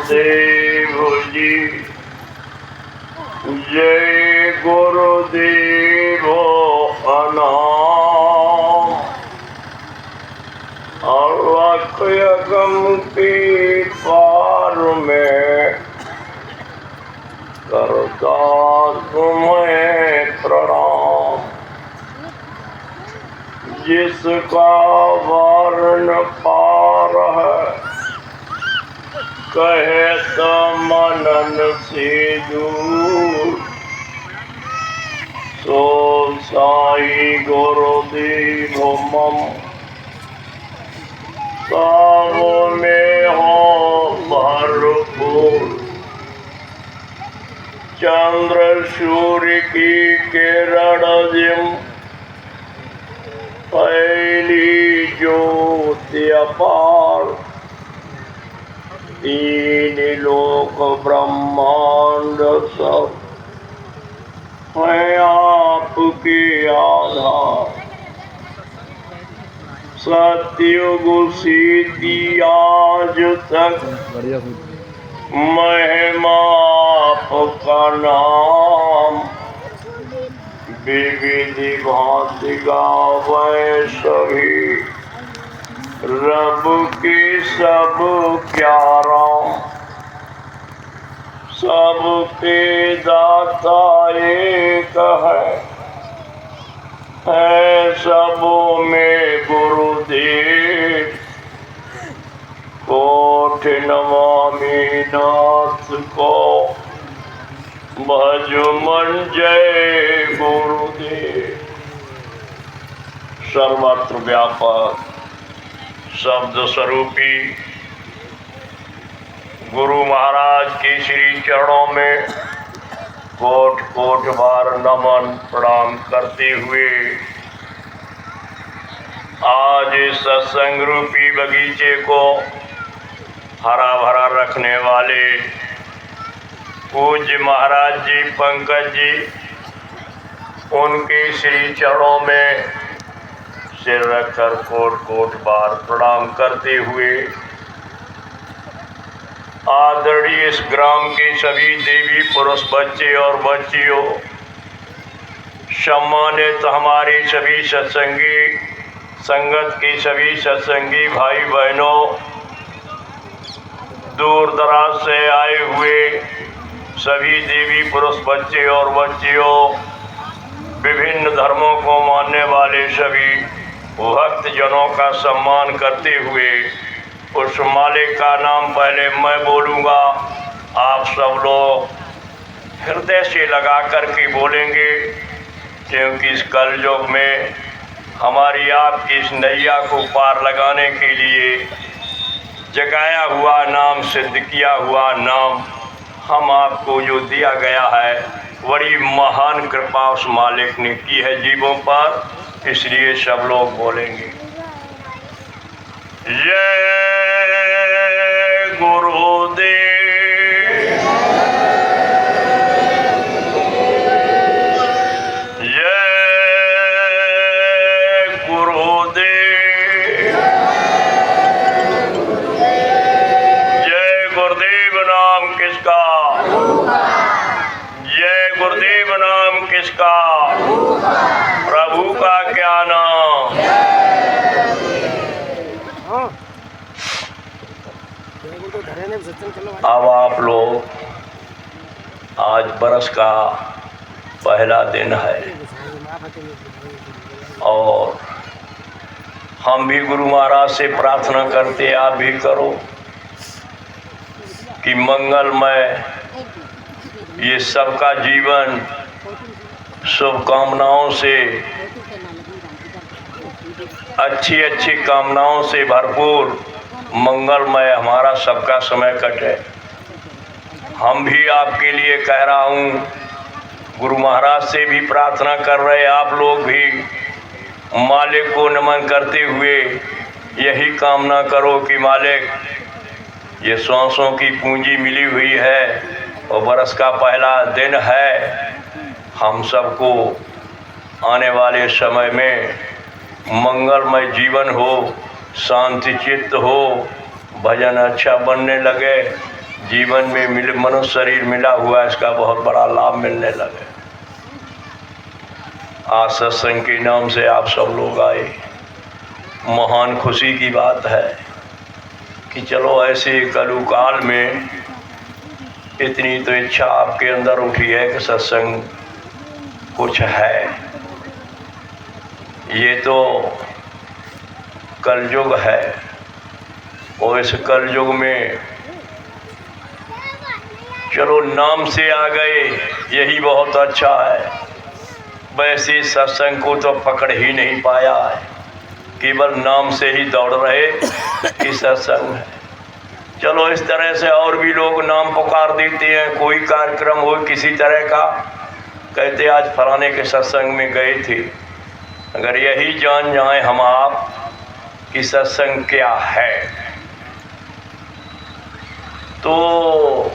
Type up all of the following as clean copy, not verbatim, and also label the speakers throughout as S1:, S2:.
S1: गुरुदेव जी। जय गुरुदेव अनाम। अलख यगम के पार में करता तुम्हें प्रणाम। जिसका वर्ण पार है कहत मनन से दूर, सो साई गुरुदेव मम सब में हो भरपूर। चंद्र सूर्य की किरण जिम पहली ज्योति अपार। तीन लोक ब्रह्मांड सब है आपके आधार। सतयुग सीधी आज तक महिमा आपका नाम। विविधि भांति गावे सभी रब के सब क्यारा। सबके दाता एक है सबों में गुरुदेव। कोटि नमामि नाथ को भज मन जय गुरुदेव। सर्वत्र व्यापक शब्द स्वरूपी गुरु महाराज के श्री चरणों में कोट कोट बार नमन प्रणाम करते हुए आज इस सत्संग रूपी बगीचे को हरा भरा रखने वाले पूज्य महाराज जी पंकज जी, उनके श्री चरणों में सिर रखकर कोट कोट बार प्रणाम करते हुए आदरणीय इस ग्राम के सभी देवी पुरुष बच्चे और बच्चियों, सम्मानित हमारे सभी सत्संगी संगत के सभी सत्संगी भाई बहनों, दूर दराज से आए हुए सभी देवी पुरुष बच्चे और बच्चियों, विभिन्न धर्मों को मानने वाले सभी भक्त जनों का सम्मान करते हुए उस मालिक का नाम पहले मैं बोलूँगा, आप सब लोग हृदय से लगा कर के बोलेंगे, क्योंकि इस कलयुग में हमारी आपकी इस नैया को पार लगाने के लिए जगाया हुआ नाम, सिद्ध किया हुआ नाम हम आपको जो दिया गया है, बड़ी महान कृपा उस मालिक ने की है जीवों पर, इसलिए सब लोग बोलेंगे जय गुरुदेव। किसका? प्रभु का क्या नाम? अब आप लोग, आज बरस का पहला दिन है और हम भी गुरु महाराज से प्रार्थना करते, आप भी करो कि मंगलमय ये सबका जीवन शुभकामनाओं से, अच्छी अच्छी कामनाओं से भरपूर मंगलमय हमारा सबका समय कटे। हम भी आपके लिए कह रहा हूँ, गुरु महाराज से भी प्रार्थना कर रहे, आप लोग भी मालिक को नमन करते हुए यही कामना करो कि मालिक ये सांसों की पूंजी मिली हुई है और बरस का पहला दिन है, हम सबको आने वाले समय में मंगलमय जीवन हो, शांति चित्त हो, भजन अच्छा बनने लगे, जीवन में मनुष्य शरीर मिला हुआ है, इसका बहुत बड़ा लाभ मिलने लगे। आज सत्संग के नाम से आप सब लोग आए, महान खुशी की बात है कि चलो ऐसे कलुकाल में इतनी तो इच्छा आपके अंदर उठी है कि सत्संग कुछ है। ये तो कलयुग है और इस कलयुग में चलो नाम से आ गए, यही बहुत अच्छा है। वैसे सत्संग को तो पकड़ ही नहीं पाया है, केवल नाम से ही दौड़ रहे कि सत्संग है। चलो इस तरह से और भी लोग नाम पुकार देते हैं, कोई कार्यक्रम हो किसी तरह का, कहते आज फलाने के सत्संग में गए थे। अगर यही जान जाएं हम आप कि सत्संग क्या है, तो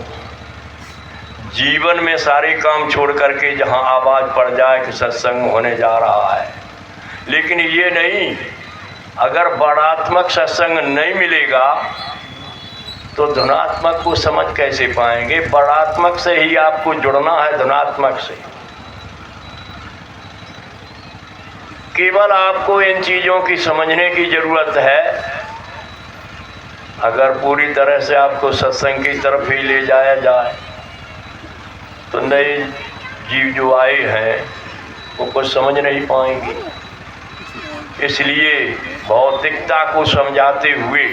S1: जीवन में सारे काम छोड़ करके जहां आवाज पड़ जाए कि सत्संग होने जा रहा है। लेकिन ये नहीं, अगर वर्णात्मक सत्संग नहीं मिलेगा तो धुनात्मक को समझ कैसे पाएंगे। वर्णात्मक से ही आपको जुड़ना है, धुनात्मक से। केवल आपको इन चीजों की समझने की जरूरत है। अगर पूरी तरह से आपको सत्संग की तरफ ही ले जाया जाए तो नए जीव जो आए हैं वो कुछ समझ नहीं पाएंगे। इसलिए भौतिकता को समझाते हुए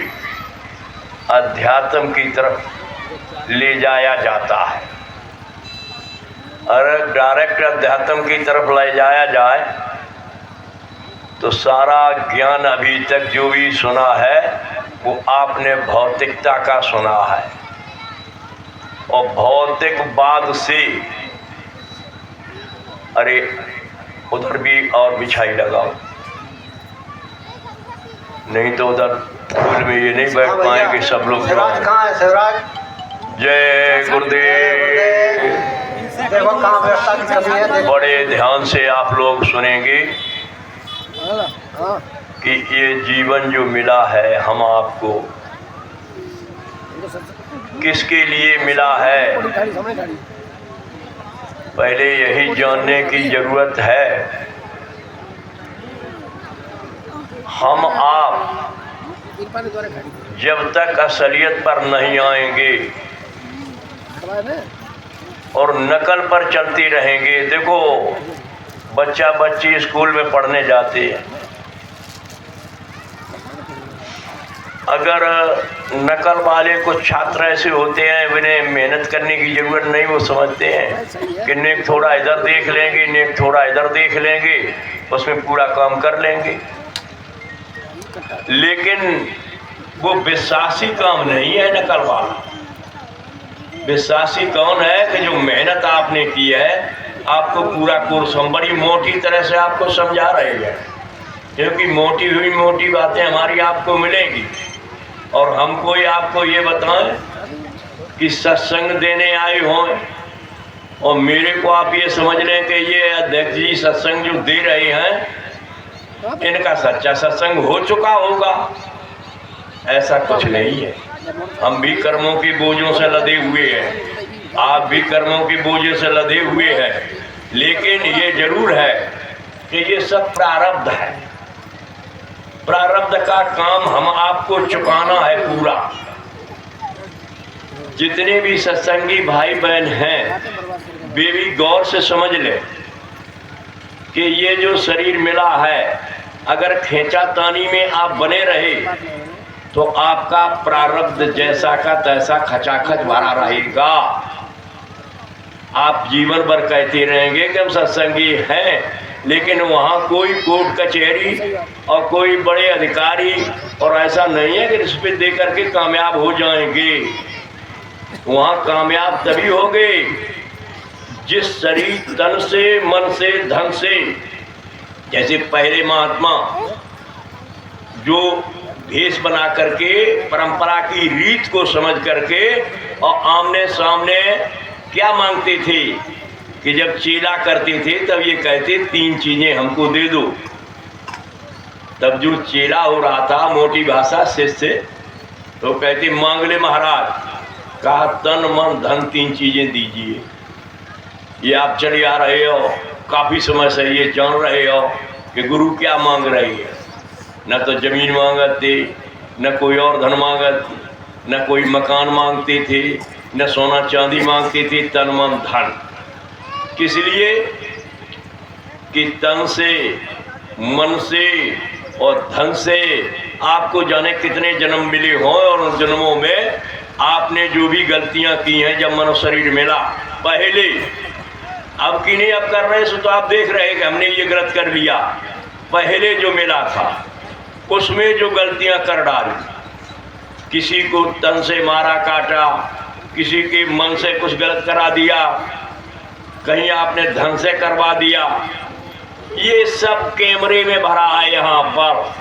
S1: अध्यात्म की तरफ ले जाया जाता है। अगर डायरेक्ट अध्यात्म की तरफ ले जाया जाए तो सारा ज्ञान अभी तक जो भी सुना है वो आपने भौतिकता का सुना है, और भौतिकवाद से, अरे उधर भी और बिछाई लगाओ, नहीं तो उधर फूल में ये नहीं बैठ पाएंगे सब लोग। जय गुरुदेव। बड़े ध्यान से आप लोग सुनेंगे कि ये जीवन जो मिला है हम आपको, किसके लिए मिला है, पहले यही जानने की जरूरत है। हम आप जब तक असलियत पर नहीं आएंगे और नकल पर चलते रहेंगे। देखो बच्चा बच्ची स्कूल में पढ़ने जाते हैं, अगर नकल वाले कुछ छात्र ऐसे होते हैं उन्हें मेहनत करने की जरूरत नहीं, वो समझते हैं कि नेक थोड़ा इधर देख लेंगे, नेक थोड़ा इधर देख लेंगे, उसमें पूरा काम कर लेंगे। लेकिन वो विश्वासी काम नहीं है नकल वाला। विश्वासी कौन है कि जो मेहनत आपने की है, आपको पूरा कोर्स हम बड़ी मोटी तरह से आपको समझा रहे हैं, क्योंकि मोटी हुई मोटी बातें हमारी आपको मिलेगी। और हमको आपको ये बताएं कि सत्संग देने आए हों और मेरे को आप ये समझ लें कि ये अध्यक्ष जी सत्संग जो दे रहे हैं इनका सच्चा सत्संग हो चुका होगा, ऐसा कुछ नहीं है। हम भी कर्मों के बोझों से लदे हुए हैं, आप भी कर्मों के बोझों से लदे हुए हैं, लेकिन ये जरूर है कि ये सब प्रारब्ध है। प्रारब्ध का काम हम आपको चुकाना है पूरा। जितने भी सत्संगी भाई बहन हैं वे भी गौर से समझ ले कि ये जो शरीर मिला है, अगर खींचातानी में आप बने रहे तो आपका प्रारब्ध जैसा का तैसा खचाखच भरा रहेगा। आप जीवन भर कहते रहेंगे कि हम सत्संगी हैं, लेकिन वहाँ कोई कोर्ट कचहरी और कोई बड़े अधिकारी और ऐसा नहीं है कि रिश्वत दे करके कामयाब हो जाएंगे। वहाँ कामयाब तभी होंगे जिस शरीर तन से, मन से, धन से, जैसे पहले महात्मा जो भेष बना करके परंपरा की रीत को समझ करके और आमने सामने क्या मांगते थे कि जब चेला करते थे तब ये कहते 3 चीजें हमको दे दो। तब जो चेला हो रहा था मोटी भाषा शिष्य, तो कहते मांग ले महाराज। कहा तन मन धन 3 चीजें दीजिए। ये आप चले आ रहे हो, काफी समय से ये जान रहे हो कि गुरु क्या मांग रही है। न तो जमीन मांगते, न कोई और धन मांगते, न कोई मकान मांगते थे, न सोना चांदी मांगते थे, तन मन धन। किस लिए? कि तन से, मन से और धन से आपको जाने कितने जन्म मिले हों, और उन जन्मों में आपने जो भी गलतियां की हैं, जब मनुष्य शरीर मिला पहले, अब की नहीं अब कर रहे सो तो आप देख रहे हैं कि हमने ये गलत कर लिया। पहले जो मिला था उसमें जो गलतियां कर डाली, किसी को तन से मारा काटा, किसी के मन से कुछ गलत करा दिया, कहीं आपने धन से करवा दिया, ये सब कैमरे में भरा है। यहाँ पर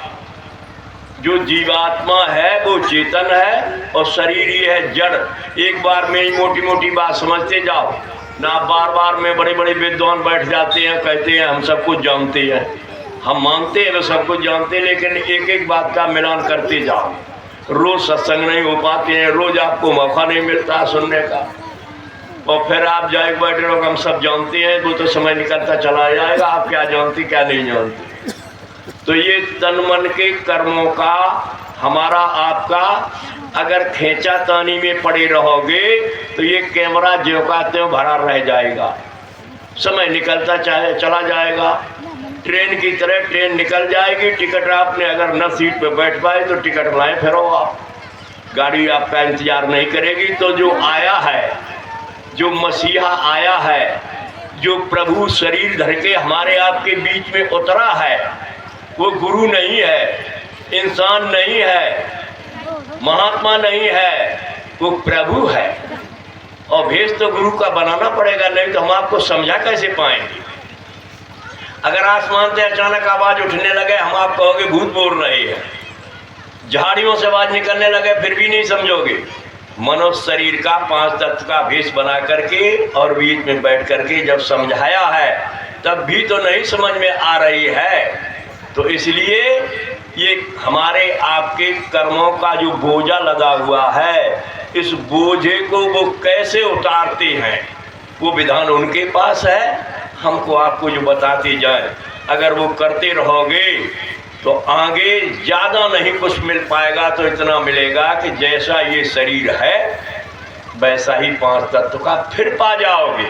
S1: जो जीवात्मा है वो चेतन है और शरीर ही है जड़। एक बार में ही मोटी मोटी बात समझते जाओ ना, बार बार में बड़े बड़े विद्वान बैठ जाते हैं, कहते हैं हम सब कुछ जानते हैं। हम मानते हैं वो सब कुछ जानते हैं, लेकिन एक एक बात का मिलान करते जाओ। रोज सत्संग नहीं हो पाते हैं, रोज आपको मौका नहीं मिलता सुनने का, और फिर आप जाए बैठे रहो हम सब जानते हैं, वो तो समय निकलता चला जाएगा। आप क्या जानते क्या नहीं जानते। तो ये तन मन के कर्मों का हमारा आपका अगर खेचा तानी में पड़े रहोगे तो ये कैमरा ज्यों का त्यों भरा रह जाएगा, समय निकलता चला जाएगा। ट्रेन की तरह ट्रेन निकल जाएगी, टिकट आपने अगर न सीट पे बैठ पाए तो टिकट लाए फिरो आप, गाड़ी आपका इंतजार नहीं करेगी। तो जो आया है, जो मसीहा आया है, जो प्रभु शरीर धर के हमारे आपके बीच में उतरा है, वो गुरु नहीं है, इंसान नहीं है, महात्मा नहीं है, वो प्रभु है। और भेष तो गुरु का बनाना पड़ेगा, नहीं तो हम आपको समझा कैसे पाएंगे। अगर आसमान से अचानक आवाज उठने लगे, हम आप कहोगे भूत बोल रहे हैं। झाड़ियों से आवाज निकलने लगे फिर भी नहीं समझोगे। मनुष्य शरीर का 5 तत्व का भेष बना करके और बीच में बैठ करके जब समझाया है तब भी तो नहीं समझ में आ रही है। तो इसलिए ये हमारे आपके कर्मों का जो बोझा लगा हुआ है, इस बोझे को वो कैसे उतारते हैं वो विधान उनके पास है। हमको आपको जो बताते जाए, अगर वो करते रहोगे तो आगे ज़्यादा नहीं कुछ मिल पाएगा, तो इतना मिलेगा कि जैसा ये शरीर है वैसा ही 5 तत्व का फिर पा जाओगे।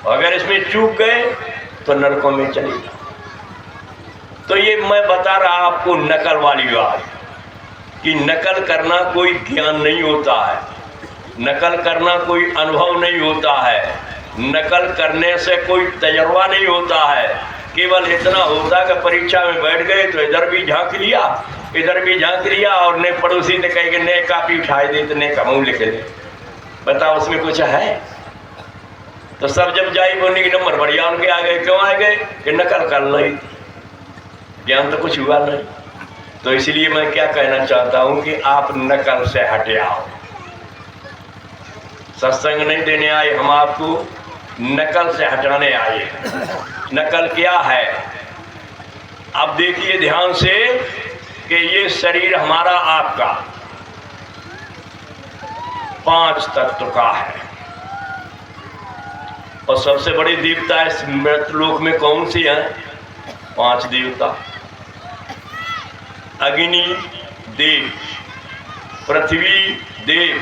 S1: अगर इसमें चूक गए तो नरकों में चले जाओ। तो ये मैं बता रहा आपको नकल वाली बात, कि नकल करना कोई ज्ञान नहीं होता है, नकल करना कोई अनुभव नहीं होता है, नकल करने से कोई तजर्बा नहीं होता है। केवल इतना होता कि परीक्षा में बैठ गए तो इधर भी झांक लिया, इधर भी झांक लिया, और ने पड़ोसी ने कहे कि ने कापी उठाए दे तो ने कमऊ लिख ले, बताओ उसमें कुछ है। तो सब जब जाई बोलने के नंबर बढ़िया उनके आ गए। क्यों आ गए? कि नकल कर ली, ज्ञान तो कुछ हुआ नहीं। तो इसलिए मैं क्या कहना चाहता हूं कि आप नकल से हटे आओ। सत्संग नहीं देने आए, हम आपको नकल से हटाने आए। नकल क्या है? अब देखिए ध्यान से कि ये शरीर हमारा आपका 5 तत्व का है, और सबसे बड़ी देवता इस मृतलोक में कौन सी है? 5 देवता। अग्नि देव, पृथ्वी देव,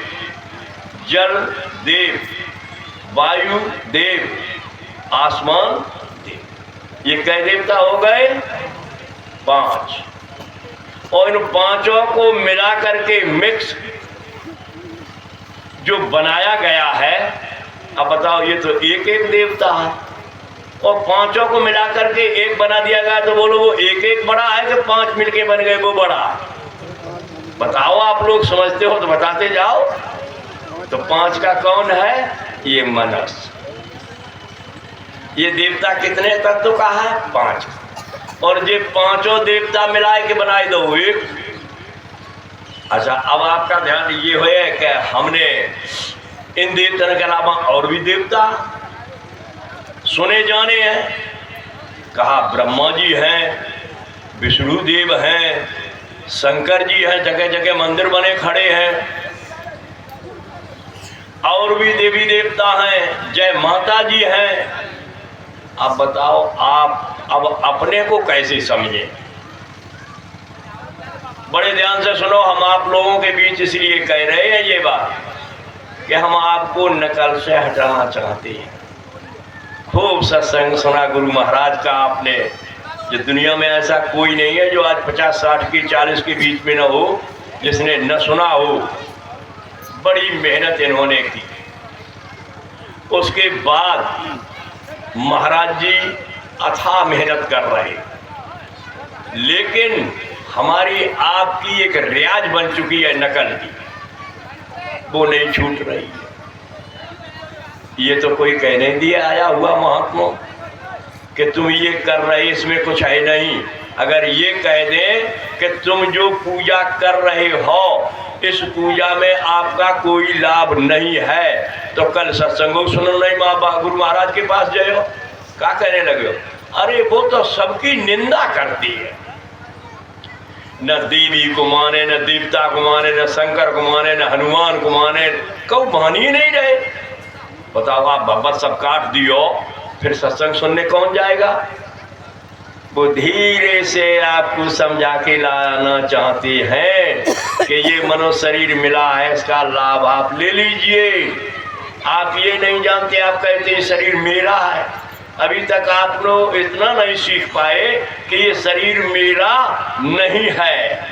S1: जल देव, वायु देव, आसमान देव। ये कई देवता हो गए? 5। और इन 5 को मिला करके मिक्स जो बनाया गया है, अब बताओ ये तो एक एक देवता है, और 5 को मिला करके एक बना दिया गया। तो बोलो वो एक एक बड़ा है कि 5 मिलके बन गए वो बड़ा? बताओ, आप लोग समझते हो तो बताते जाओ। तो 5 का कौन है? ये मनुष्य। ये देवता कितने तत्व का है? 5। और ये 5 देवता मिलाए के बनाए दो एक। अच्छा, अब आपका ध्यान ये हो कि हमने इन देवताओं के अलावा और भी देवता सुने जाने हैं। कहा ब्रह्मा जी हैं, विष्णु देव हैं, शंकर जी हैं, जगह जगह मंदिर बने खड़े हैं। और भी देवी देवता हैं, जय माता जी हैं। अब बताओ आप अब अपने को कैसे समझें? बड़े ध्यान से सुनो, हम आप लोगों के बीच इसलिए कह रहे हैं ये बात कि हम आपको नकल से हटाना चाहते हैं। खूब सत्संग सुना गुरु महाराज का आपने। ये दुनिया में ऐसा कोई नहीं है जो आज 50, 60 की 40 के बीच में न हो जिसने न सुना हो। बड़ी मेहनत इन्होंने की। उसके बाद महाराज जी अथाह मेहनत कर रहे, लेकिन हमारी आपकी एक रियाज बन चुकी है नकल की, वो नहीं छूट रही है। ये तो कोई कहने दिया आया हुआ महात्मा कि तुम ये कर रहे इसमें कुछ है नहीं। अगर ये कह दें कि तुम जो पूजा कर रहे हो इस पूजा में आपका कोई लाभ नहीं है, तो कल सत्संगो सुनो नहीं माँ गुरु महाराज के पास जाओ, क्या कहने लगे हो? अरे वो तो सबकी निंदा करती है, न देवी को माने, न देवता को माने, न शंकर को माने, न हनुमान को माने, कौ मान ही नहीं रहे। बताओ, आप भगवत सब काट दियो, फिर सत्संग सुनने कौन जाएगा? वो धीरे से आपको समझा के लाना चाहते हैं कि ये मनो शरीर मिला है, इसका लाभ आप ले लीजिए। आप ये नहीं जानते, आप कहते हैं शरीर मेरा है। अभी तक आप लोग इतना नहीं सीख पाए कि ये शरीर मेरा नहीं है,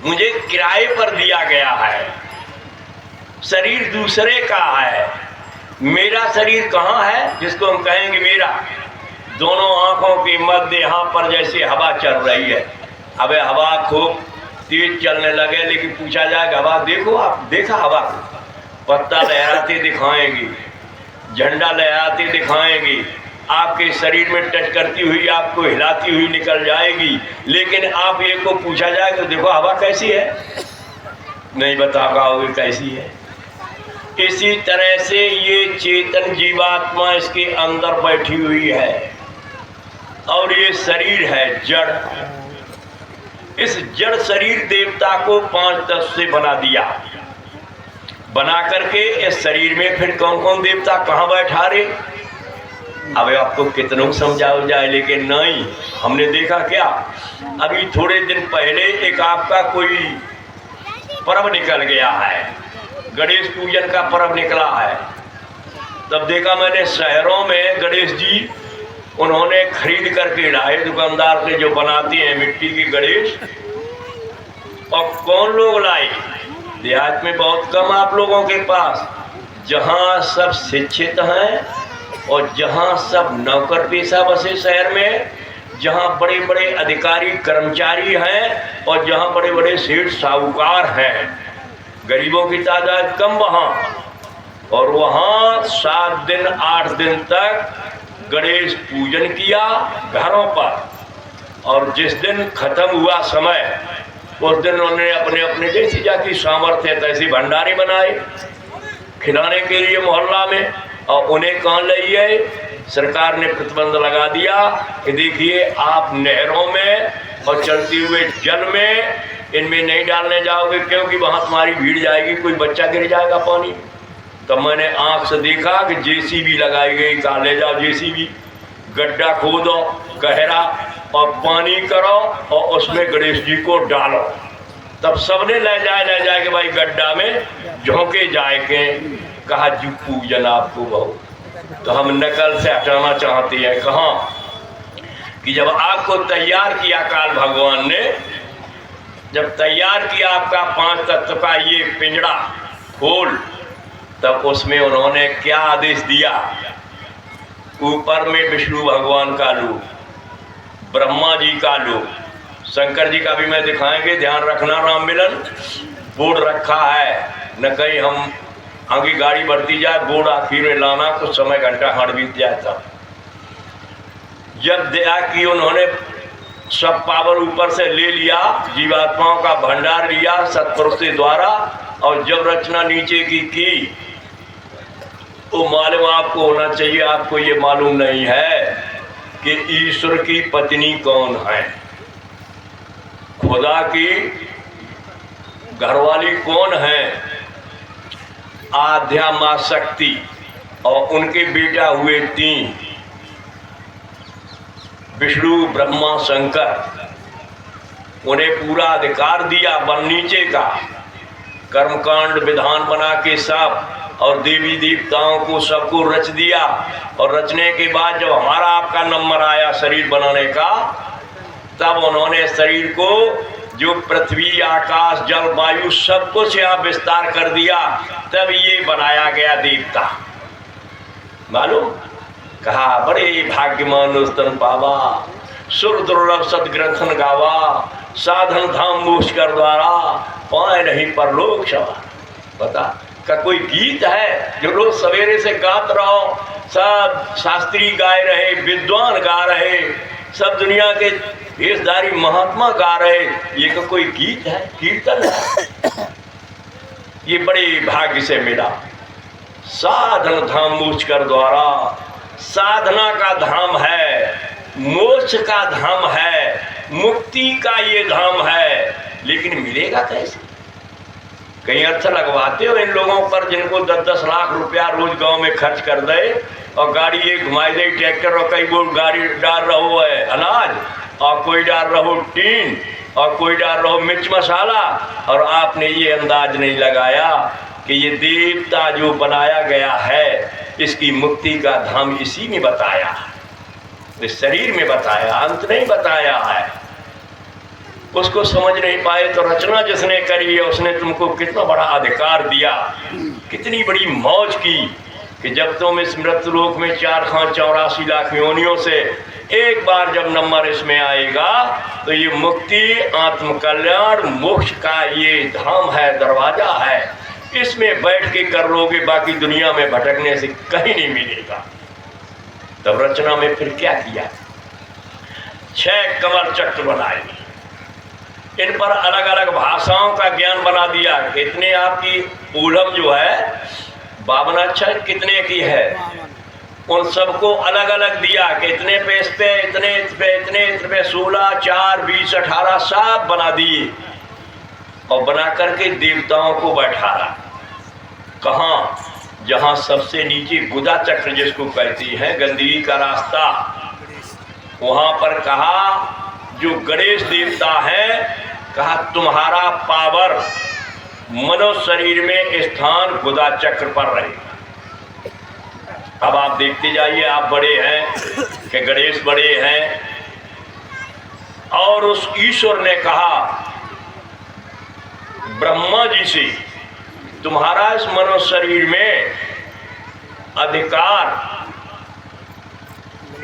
S1: मुझे किराए पर दिया गया है, शरीर दूसरे का है। मेरा शरीर कहाँ है जिसको हम कहेंगे मेरा? दोनों आंखों के मध्य यहाँ पर जैसे हवा चल रही है। अब हवा खूब तेज चलने लगे, लेकिन पूछा जाए हवा देखो, आप देखा हवा? पत्ता लहराते दिखाएंगी, झंडा लहराते दिखाएंगी, आपके शरीर में टच करती हुई आपको हिलाती हुई निकल जाएगी। लेकिन आप एक को पूछा जाए तो देखो हवा कैसी है, नहीं बता पाओगे कैसी है। इसी तरह से ये चेतन जीवात्मा इसके अंदर बैठी हुई है और ये शरीर है जड़। इस जड़ शरीर देवता को 5-10 से बना दिया, बना करके इस शरीर में फिर कौन कौन देवता कहाँ बैठा रहे। अब आपको कितनों समझाओ जाए, लेकिन नहीं। हमने देखा क्या, अभी थोड़े दिन पहले एक आपका कोई पर्व निकल गया है, गणेश पूजन का पर्व निकला है। तब देखा मैंने शहरों में गणेश जी उन्होंने खरीद करके लाए दुकानदार से, जो बनाते हैं मिट्टी की गणेश। और कौन लोग लाए? देहात में बहुत कम आप लोगों के पास, जहाँ सब शिक्षित हैं और जहाँ सब नौकर पेशा बसे शहर में, जहाँ बड़े बड़े अधिकारी कर्मचारी हैं और जहाँ बड़े बड़े सेठ साहूकार हैं। गरीबों की तादाद कम वहाँ, और वहाँ 7 दिन 8 दिन तक गणेश पूजन किया घरों पर। और जिस दिन खत्म हुआ समय, उस दिन उन्होंने अपने अपने जैसी जाकी सामर्थ्य तैसी भंडारे बनाए खिलाने के लिए मोहल्ला में। और उन्हें कहाँ लाइए? सरकार ने प्रतिबंध लगा दिया कि देखिए आप नहरों में और चलते हुए जल में इनमें नहीं डालने जाओगे, क्योंकि वहाँ तुम्हारी भीड़ जाएगी, कोई बच्चा गिर जाएगा पानी। तब मैंने आंख से देखा कि जेसीबी लगाई गई, कहा ले जाओ जेसीबी, गड्ढा खोदो गहरा और पानी करो और उसमें गणेश जी को डालो। तब सबने ले जाए कि भाई गड्ढा में झोंके जाए के। कहा जी पूजन आपको बहुत, तो हम नकल से हटाना चाहते हैं। कहाँ कि जब आपको तैयार किया काल भगवान ने, जब तैयार किया आपका 5 तत्व का ये पिंजड़ा खोल, तब उसमें उन्होंने क्या आदेश दिया? ऊपर में विष्णु भगवान का रूप, ब्रह्मा जी का रूप, शंकर जी का भी मैं दिखाएंगे, ध्यान रखना। राम मिलन बोर्ड रखा है, न कहीं हम आगे गाड़ी बढ़ती जाए बोर्ड आखिर में लाना, कुछ समय घंटा हाथ बीत जाता। जब दया की उन्होंने सब पावर ऊपर से ले लिया, जीवात्माओं का भंडार लिया सत्पुरुष के द्वारा, और जब रचना नीचे की तो मालूम आपको होना चाहिए, आपको ये मालूम नहीं है कि ईश्वर की पत्नी कौन है, खुदा की घरवाली कौन है। आद्या माँ शक्ति और उनके बेटा हुए 3, विष्णु ब्रह्मा शंकर। उन्हें पूरा अधिकार दिया वन नीचे का, कर्मकांड विधान बना के सब, और देवी देवताओं को सबको रच दिया। और रचने के बाद जब हमारा आपका नंबर आया शरीर बनाने का, तब उन्होंने शरीर को जो पृथ्वी आकाश जल वायु सब कुछ यहाँ विस्तार कर दिया, तब ये बनाया गया देवता। मालूम कहा बड़े भाग्यमान स्तन पावा, सुर दुर्लभ सदग्रंथन गावा, साधन धाम मोक्ष कर द्वारा, पाए नहीं परलोक सवार। बता का कोई गीत है जो रोज सवेरे से गात रहो, सब शास्त्री गाए रहे, विद्वान गा रहे, सब दुनिया के भेषधारी महात्मा गा रहे, ये का कोई गीत है, कीर्तन है? ये बड़े भाग्य से मिला। साधन धाम मोक्ष कर द्वारा, साधना का धाम है, मोक्ष का धाम है, मुक्ति का ये धाम है, लेकिन मिलेगा कैसे? कहीं अर्थ लगवाते हो इन लोगों पर जिनको 10-10 लाख रुपया रोज गांव में खर्च कर दे और गाड़ी ये घुमाई दे ट्रैक्टर, और कई वो गाड़ी डाल रहो है अनाज, और कोई डाल रहो टीन, और कोई डाल रहो मिर्च मसाला, और आपने ये अंदाज नहीं लगाया कि ये देवता जो बनाया गया है इसकी मुक्ति का धाम इसी में बताया, इस शरीर में बताया, अंत नहीं बताया है। उसको समझ नहीं पाए तो रचना जिसने करी है उसने तुमको कितना बड़ा अधिकार दिया, कितनी बड़ी मौज की कि जब तुम इस मृत्यु लोक में 4,84 लाख योनियों से एक बार जब नंबर इसमें आएगा तो ये मुक्ति, आत्मकल्याण, मोक्ष का ये धाम है, दरवाजा है, इसमें बैठ के कर लोगे, बाकी दुनिया में भटकने से कहीं नहीं मिलेगा। तब रचना में फिर क्या किया? 6 कमल चक्र बनाए, इन पर अलग अलग भाषाओं का ज्ञान बना दिया। इतने आपकी ऊलम जो है 52 अक्षर कितने की है, उन सबको अलग अलग दिया कि इतने पे इस पे, इतने पे, इतने पे 16, 4, 20, 18 सब बना दिए और बना करके देवताओं को बैठाया। कहाँ? जहाँ सबसे नीचे गुदा चक्र जिसको कहती है, गंदगी का रास्ता, वहाँ पर कहा जो गणेश देवता है, कहा तुम्हारा पावर मनुष्य शरीर में स्थान गुदा चक्र पर रहेगा। अब आप देखते जाइए, आप बड़े हैं कि गणेश बड़े हैं, और उस ईश्वर ने कहा ब्रह्मा जी से तुम्हारा इस मनुष्य शरीर में अधिकार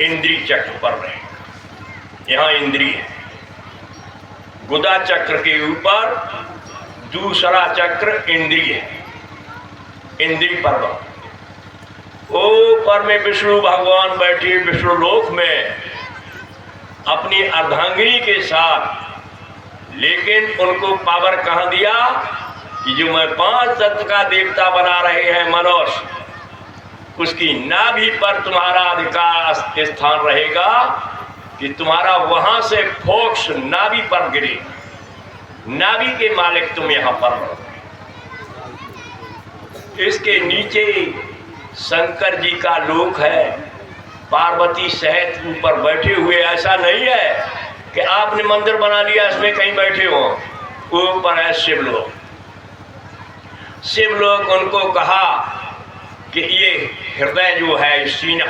S1: इंद्रिय चक्र पर रहेगा। यहाँ इंद्रिय है, गुदा चक्र के ऊपर दूसरा चक्र इंद्रिय है, इंद्रिय पर्वत। ऊपर में विष्णु भगवान बैठे विष्णु लोक में अपनी अर्धांगिनी के साथ, लेकिन उनको पावर कहाँ दिया कि जो मैं 5 तत्व का देवता बना रहे हैं मनुष्य, उसकी नाभि पर तुम्हारा अधिकार स्थान रहेगा कि तुम्हारा वहां से फोक्स नाभि पर गिरे, नाभि के मालिक तुम यहां पर रहो। इसके नीचे शंकर जी का लोक है, पार्वती सहित ऊपर बैठे हुए। ऐसा नहीं है कि आपने मंदिर बना लिया इसमें कहीं बैठे हो, ऊपर है शिवलोक। शिवलोक उनको कहा कि ये हृदय जो है सीना,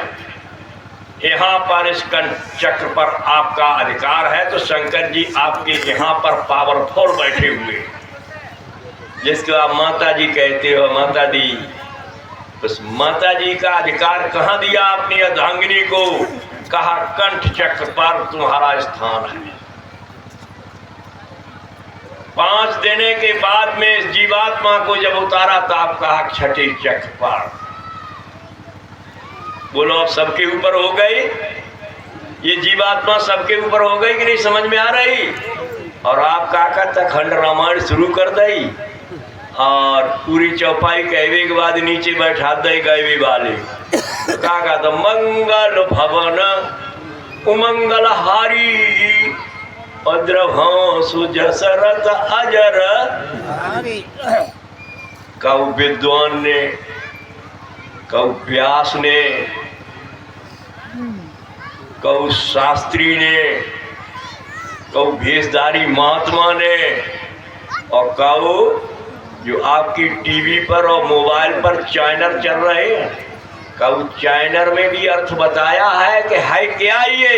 S1: यहाँ पर इस कंठ चक्र पर आपका अधिकार है। तो शंकर जी आपके यहाँ पर पावरफुल बैठे हुए, जिसको आप माता जी कहते हो, माता दी। उस माता जी का अधिकार कहाँ दिया अपनी अर्धांगिनी को? कहा कंठ चक्र पर तुम्हारा स्थान है। 5 देने के बाद में इस जीवात्मा को जब उतारा तो आप कहा छठे चक्र पर। बोलो अब सबके ऊपर हो गई, ये जीवात्मा सबके ऊपर हो गई कि नहीं समझ में आ रही? और आप काका तक खंड रामायण शुरू कर दई और पूरी चौपाई कहवे के बाद नीचे बैठा दई गए वाले काका तो मंगल भवन उमंगल हारी अद्रभंसु जसरथ अजर। कऊ विद्वान ने, कऊ व्यास ने, कऊ शास्त्री ने, कऊ भेषधारी महात्मा ने, और कऊ जो आपकी टीवी पर और मोबाइल पर चैनल चल रहे हैं, कऊ चैनल में भी अर्थ बताया है कि है क्या ये।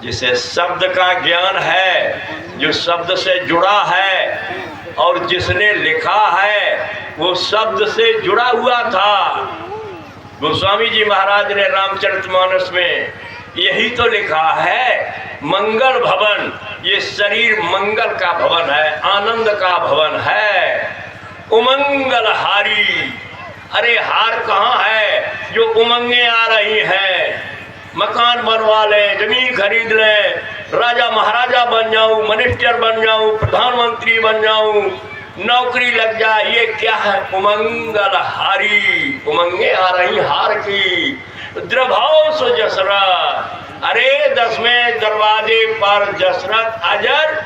S1: जिसे शब्द का ज्ञान है, जो शब्द से जुड़ा है, और जिसने लिखा है वो शब्द से जुड़ा हुआ था। गोस्वामी जी महाराज ने रामचरितमानस में यही तो लिखा है, मंगल भवन, ये शरीर मंगल का भवन है, आनंद का भवन है। उमंगल हारी, अरे हार कहाँ है जो उमंगे आ रही हैं। मकान बनवा लें, जमीन खरीद लें, राजा महाराजा बन जाऊं, मिनिस्टर बन जाऊं, प्रधानमंत्री बन जाऊं, नौकरी लग जाए, ये क्या है? उमंगल हारी, उमंगे आ रही हार की। द्रभाव सो जसरत, अरे 10वें दरवाजे पर जसरत अजर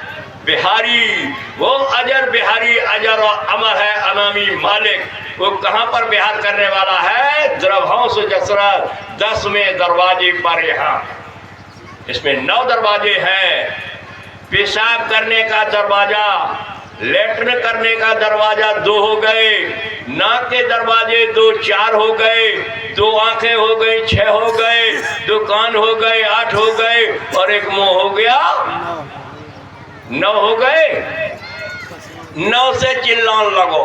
S1: बिहारी, वो अजर बिहारी, अजर और अमर है, अनामी मालिक। वो कहाँ पर बिहार करने वाला है? द्रभाव सो जसरत, 10वें दरवाजे पर। यहाँ इसमें 9 दरवाजे हैं। पेशाब करने का दरवाजा, लेटरिन करने का दरवाजा 2 हो गए, नाक के दरवाजे 2, 4 हो गए, 2 आंखें हो गई, 6 हो गए, 2 कान हो गए, 8 हो गए, और 1 मुंह हो गया, 9 हो गए। 9 से चिल्लाने लगो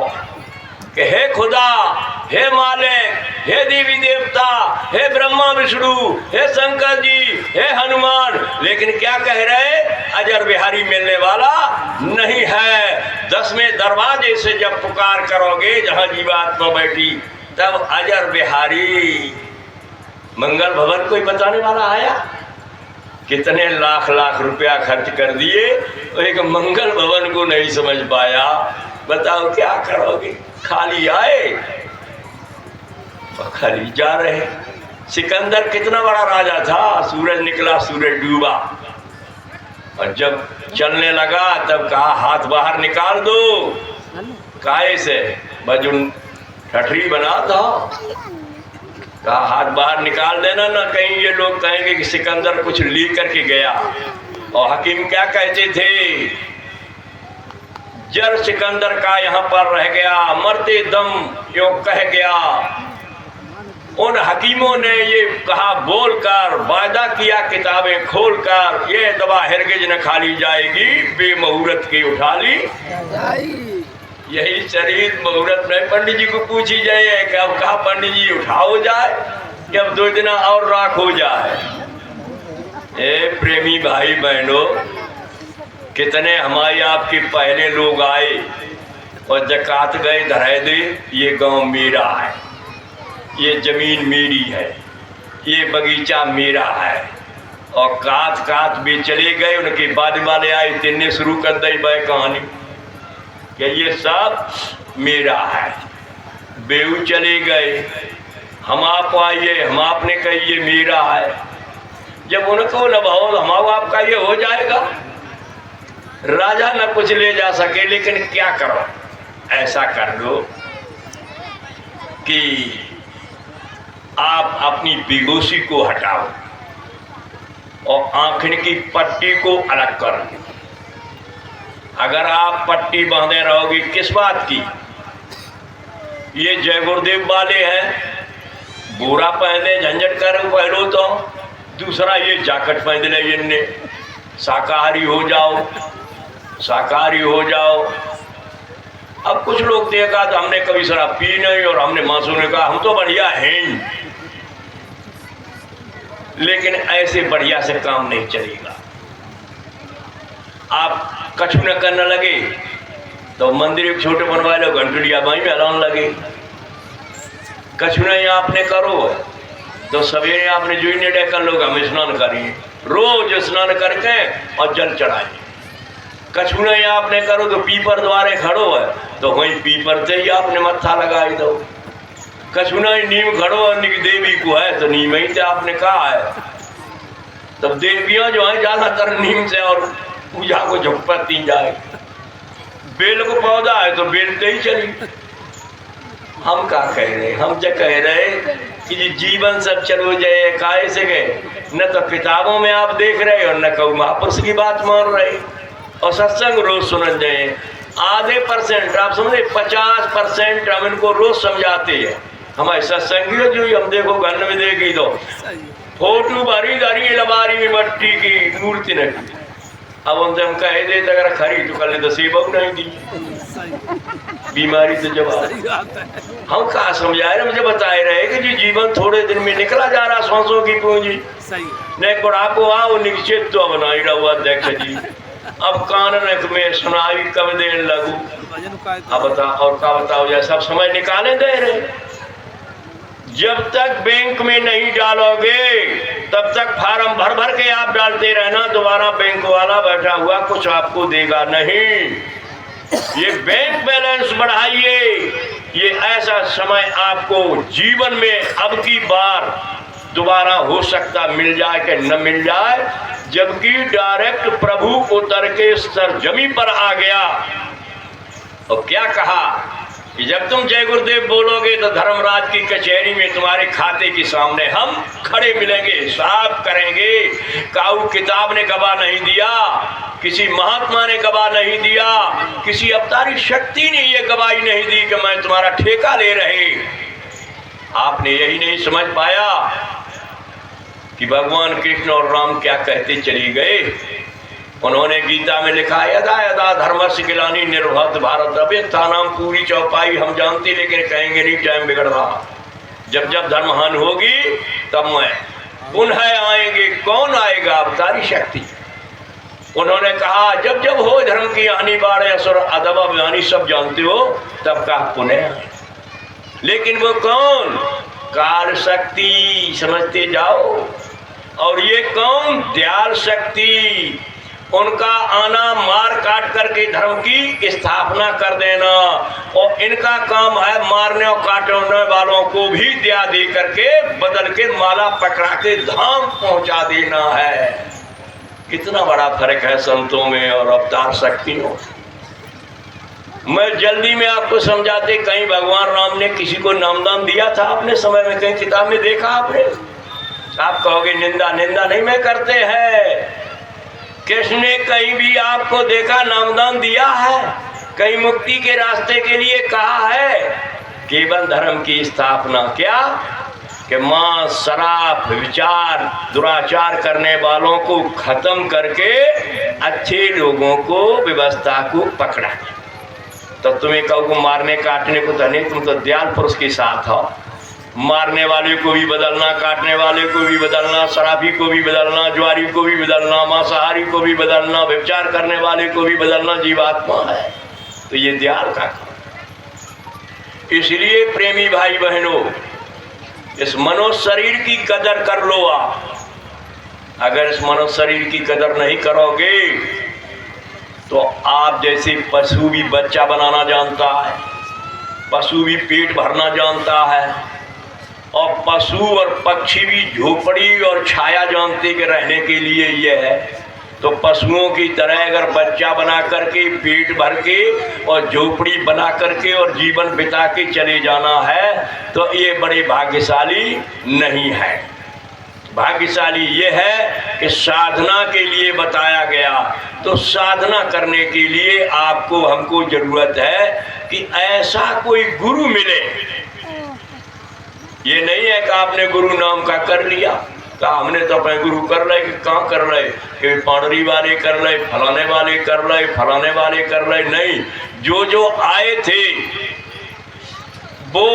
S1: कि हे खुदा, हे मालिक, हे देवी देवता, हे ब्रह्मा विष्णु, हे शंकर जी, हे हनुमान। लेकिन क्या कह रहे? अजर बिहारी मिलने वाला नहीं है। 10वें दरवाजे से जब पुकार करोगे, जहां जीवात्मा बैठी, तब अजर बिहारी मंगल भवन कोई बताने वाला आया? कितने लाख लाख रुपया खर्च कर दिए, एक मंगल भवन को नहीं समझ पाया। बताओ क्या करोगे? खाली आए और खाली जा रहे। सिकंदर कितना बड़ा राजा था, सूरज निकला सूरज डूबा, और जब चलने लगा तब कहा हाथ बाहर निकाल दो। काहे से? बजुन ठठरी बना था, कहा हाथ बाहर निकाल देना, ना कहीं ये लोग कहेंगे कि सिकंदर कुछ ली करके गया। और हकीम क्या कहते थे? जर सिकंदर का यहाँ पर रह गया, मरते दम यो कह गया। उन हकीमों ने ये कहा बोलकर, वायदा किया किताबें खोलकर, ये दवा हिरगिज न खाली जाएगी, बेमुहूर्त की उठा ली यही शरीर मुहूर्त में। पंडित जी को पूछी जाए कि अब कहा पंडित जी उठाओ जाए कि अब 2 दिन और राख हो जाए। ए प्रेमी भाई बहनों, कितने हमारे आपके पहले लोग आए और जकात गए धराए दे, ये गांव मेरा है, ये जमीन मेरी है, ये बगीचा मेरा है, और कात कात भी चले गए। उनके बाद वाले आए, तिन्ने शुरू कर दी भाई कहानी कि ये सब मेरा है। बेऊ चले गए, हम आप आइए, हम आपने कही ये मेरा है। जब उनको न भाव हम आपका ये हो जाएगा। राजा न कुछ ले जा सके, लेकिन क्या करो? ऐसा कर दो कि आप अपनी बेहोशी को हटाओ और आंखन की पट्टी को अलग कर। अगर आप पट्टी बांधे रहोगे किस बात की? ये जय गुरुदेव वाले हैं, बोरा पहने झंझट कर पहनो, तो दूसरा ये जैकेट पहन ले, इनने शाकाहारी हो जाओ, शाकाहारी हो जाओ। अब कुछ लोग देखा तो हमने कभी शराब पी नहीं, और हमने मासूम ने कहा हम तो बढ़िया हैं। लेकिन ऐसे बढ़िया से काम नहीं चलेगा। आप कछु न करने लगे तो मंदिर एक छोटे बनवा लो, घंटड़िया वहीं में हलाने लगे। कछु नहीं आपने करो तो सवेरे आपने जो ही कर लो, हम स्नान करिए, रोज स्नान करके और जल चढ़ाइए। कछु नहीं आपने करो तो पीपर द्वारे खड़ो है तो वहीं पीपर से ही आपने मत्था लगाई दो। कछु नहीं नीम खड़ो है देवी को है तो नीम ही से आपने कहा है। तब देवियां जो है ज्यादातर नीम से और पूजा को झपकती जाए। बेल को पौधा है तो बेलते ही चली। हम क्या कह रहे, हम जो कह रहे कि जी जीवन सब चलो जाए काहे से गए, न तो किताबों में आप देख रहे और न कहूँ महापुरुष की बात मान रहे। और सत्संग रोज सुन जाए, आधे % आप समझे 50% हम इनको रोज समझाते हैं। हमारे सत्संगी जो हम देखो घर में देखी तो फोटो भरी धरी लबारी में मट्टी की मूर्ति नहीं। अब उनसे हम कह दे अगर खरी तो कल तो सेवक नहीं दी, बीमारी तो जवाब। हम कहा समझाए रहे, मुझे बताए रहे कि जी जीवन थोड़े दिन में निकला जा रहा, सांसों की पूंजी नहीं बुढ़ापो आओ निश्चित तो बनाई रहा अध्यक्ष जी। अब कानन में सुनाई कब देने लगू, अब बता और क्या बताओ, जैसा सब समय निकाले दे रहे। जब तक बैंक में नहीं डालोगे तब तक फार्म भर भर के आप डालते रहना, दोबारा बैंक वाला बैठा हुआ कुछ आपको देगा नहीं। ये बैंक बैलेंस बढ़ाइए, ये ऐसा समय आपको जीवन में अब की बार दोबारा हो सकता मिल जाए कि न मिल जाए, जबकि डायरेक्ट प्रभु उतर के सरजमी पर आ गया। और क्या कहा कि जब तुम जय गुरुदेव बोलोगे तो धर्मराज की कचहरी में तुम्हारे खाते के सामने हम खड़े मिलेंगे, हिसाब करेंगे। काऊ किताब ने गवाह नहीं दिया, किसी महात्मा ने गवाह नहीं दिया, किसी अवतारी शक्ति ने ये गवाही नहीं दी कि मैं तुम्हारा ठेका ले रहे। आपने यही नहीं समझ पाया कि भगवान कृष्ण और राम क्या कहते चली गए। उन्होंने गीता में लिखा है यदा यदा धर्मस्य ग्लानि निर्भत भारत अभ्युत्थानं नाम पूरी चौपाई हम जानते, लेकिन कहेंगे नहीं टाइम बिगड़ रहा। जब जब धर्महान होगी तब मैं पुनः आएंगे। कौन आएगा? अवतारी शक्ति। उन्होंने कहा जब जब हो धर्म की हानि बाढ़ असुर अदब अभिमानी सब जानते हो, तब कहा पुनः आए। लेकिन वो कौन? काल शक्ति, समझते जाओ। और ये कौन? दयाल शक्ति। उनका आना मार काट करके धर्म की स्थापना कर देना, और इनका काम है मारने और काटने वालों को भी दया दे करके बदल के माला पकड़ा के धाम पहुंचा देना है। कितना बड़ा फर्क है संतों में और अवतार शक्तियों। मैं जल्दी में आपको समझाते, कहीं भगवान राम ने किसी को नामदान दिया था अपने समय में? कहीं किताब में देखा आपने? आप कहोगे निंदा निंदा नहीं मैं करते हैं। किसने कहीं भी आपको देखा नामदान दिया है? कहीं मुक्ति के रास्ते के लिए कहा है? केवल धर्म की स्थापना। क्या कि मांस शराब विचार दुराचार करने वालों को खत्म करके अच्छे लोगों को व्यवस्था को पकड़ा। तो तुम्हें कहूँ मारने काटने को तो नहीं, तुम तो दयाल पुरुष के साथ हो। मारने वाले को भी बदलना, काटने वाले को भी बदलना, शराबी को भी बदलना, ज्वारी को भी बदलना, मांसाहारी को भी बदलना, व्यभिचार करने वाले को भी बदलना जीवात्मा है। तो ये दयाल का काम। इसलिए प्रेमी भाई बहनों, इस मनुष्य शरीर की कदर कर लो आप। अगर इस मनुष्य शरीर की कदर नहीं करोगे तो आप जैसे पशु भी बच्चा बनाना जानता है, पशु भी पेट भरना जानता है, और पशु और पक्षी भी झोपड़ी और छाया जानते कि रहने के लिए ये है। तो पशुओं की तरह अगर बच्चा बना करके पेट भर के और झोपड़ी बना करके और जीवन बिता के चले जाना है तो ये बड़े भाग्यशाली नहीं है। भाग्यशाली ये है कि साधना के लिए बताया गया। तो साधना करने के लिए आपको हमको जरूरत है कि ऐसा कोई गुरु मिले। ये नहीं है कि आपने गुरु नाम का कर लिया, कहा हमने तो अपने गुरु कर रहे, कि कहाँ कर रहे, कि पांडरी वाले कर रहे, फलाने वाले कर रहे, फलाने वाले कर रहे। नहीं, जो जो आए थे वो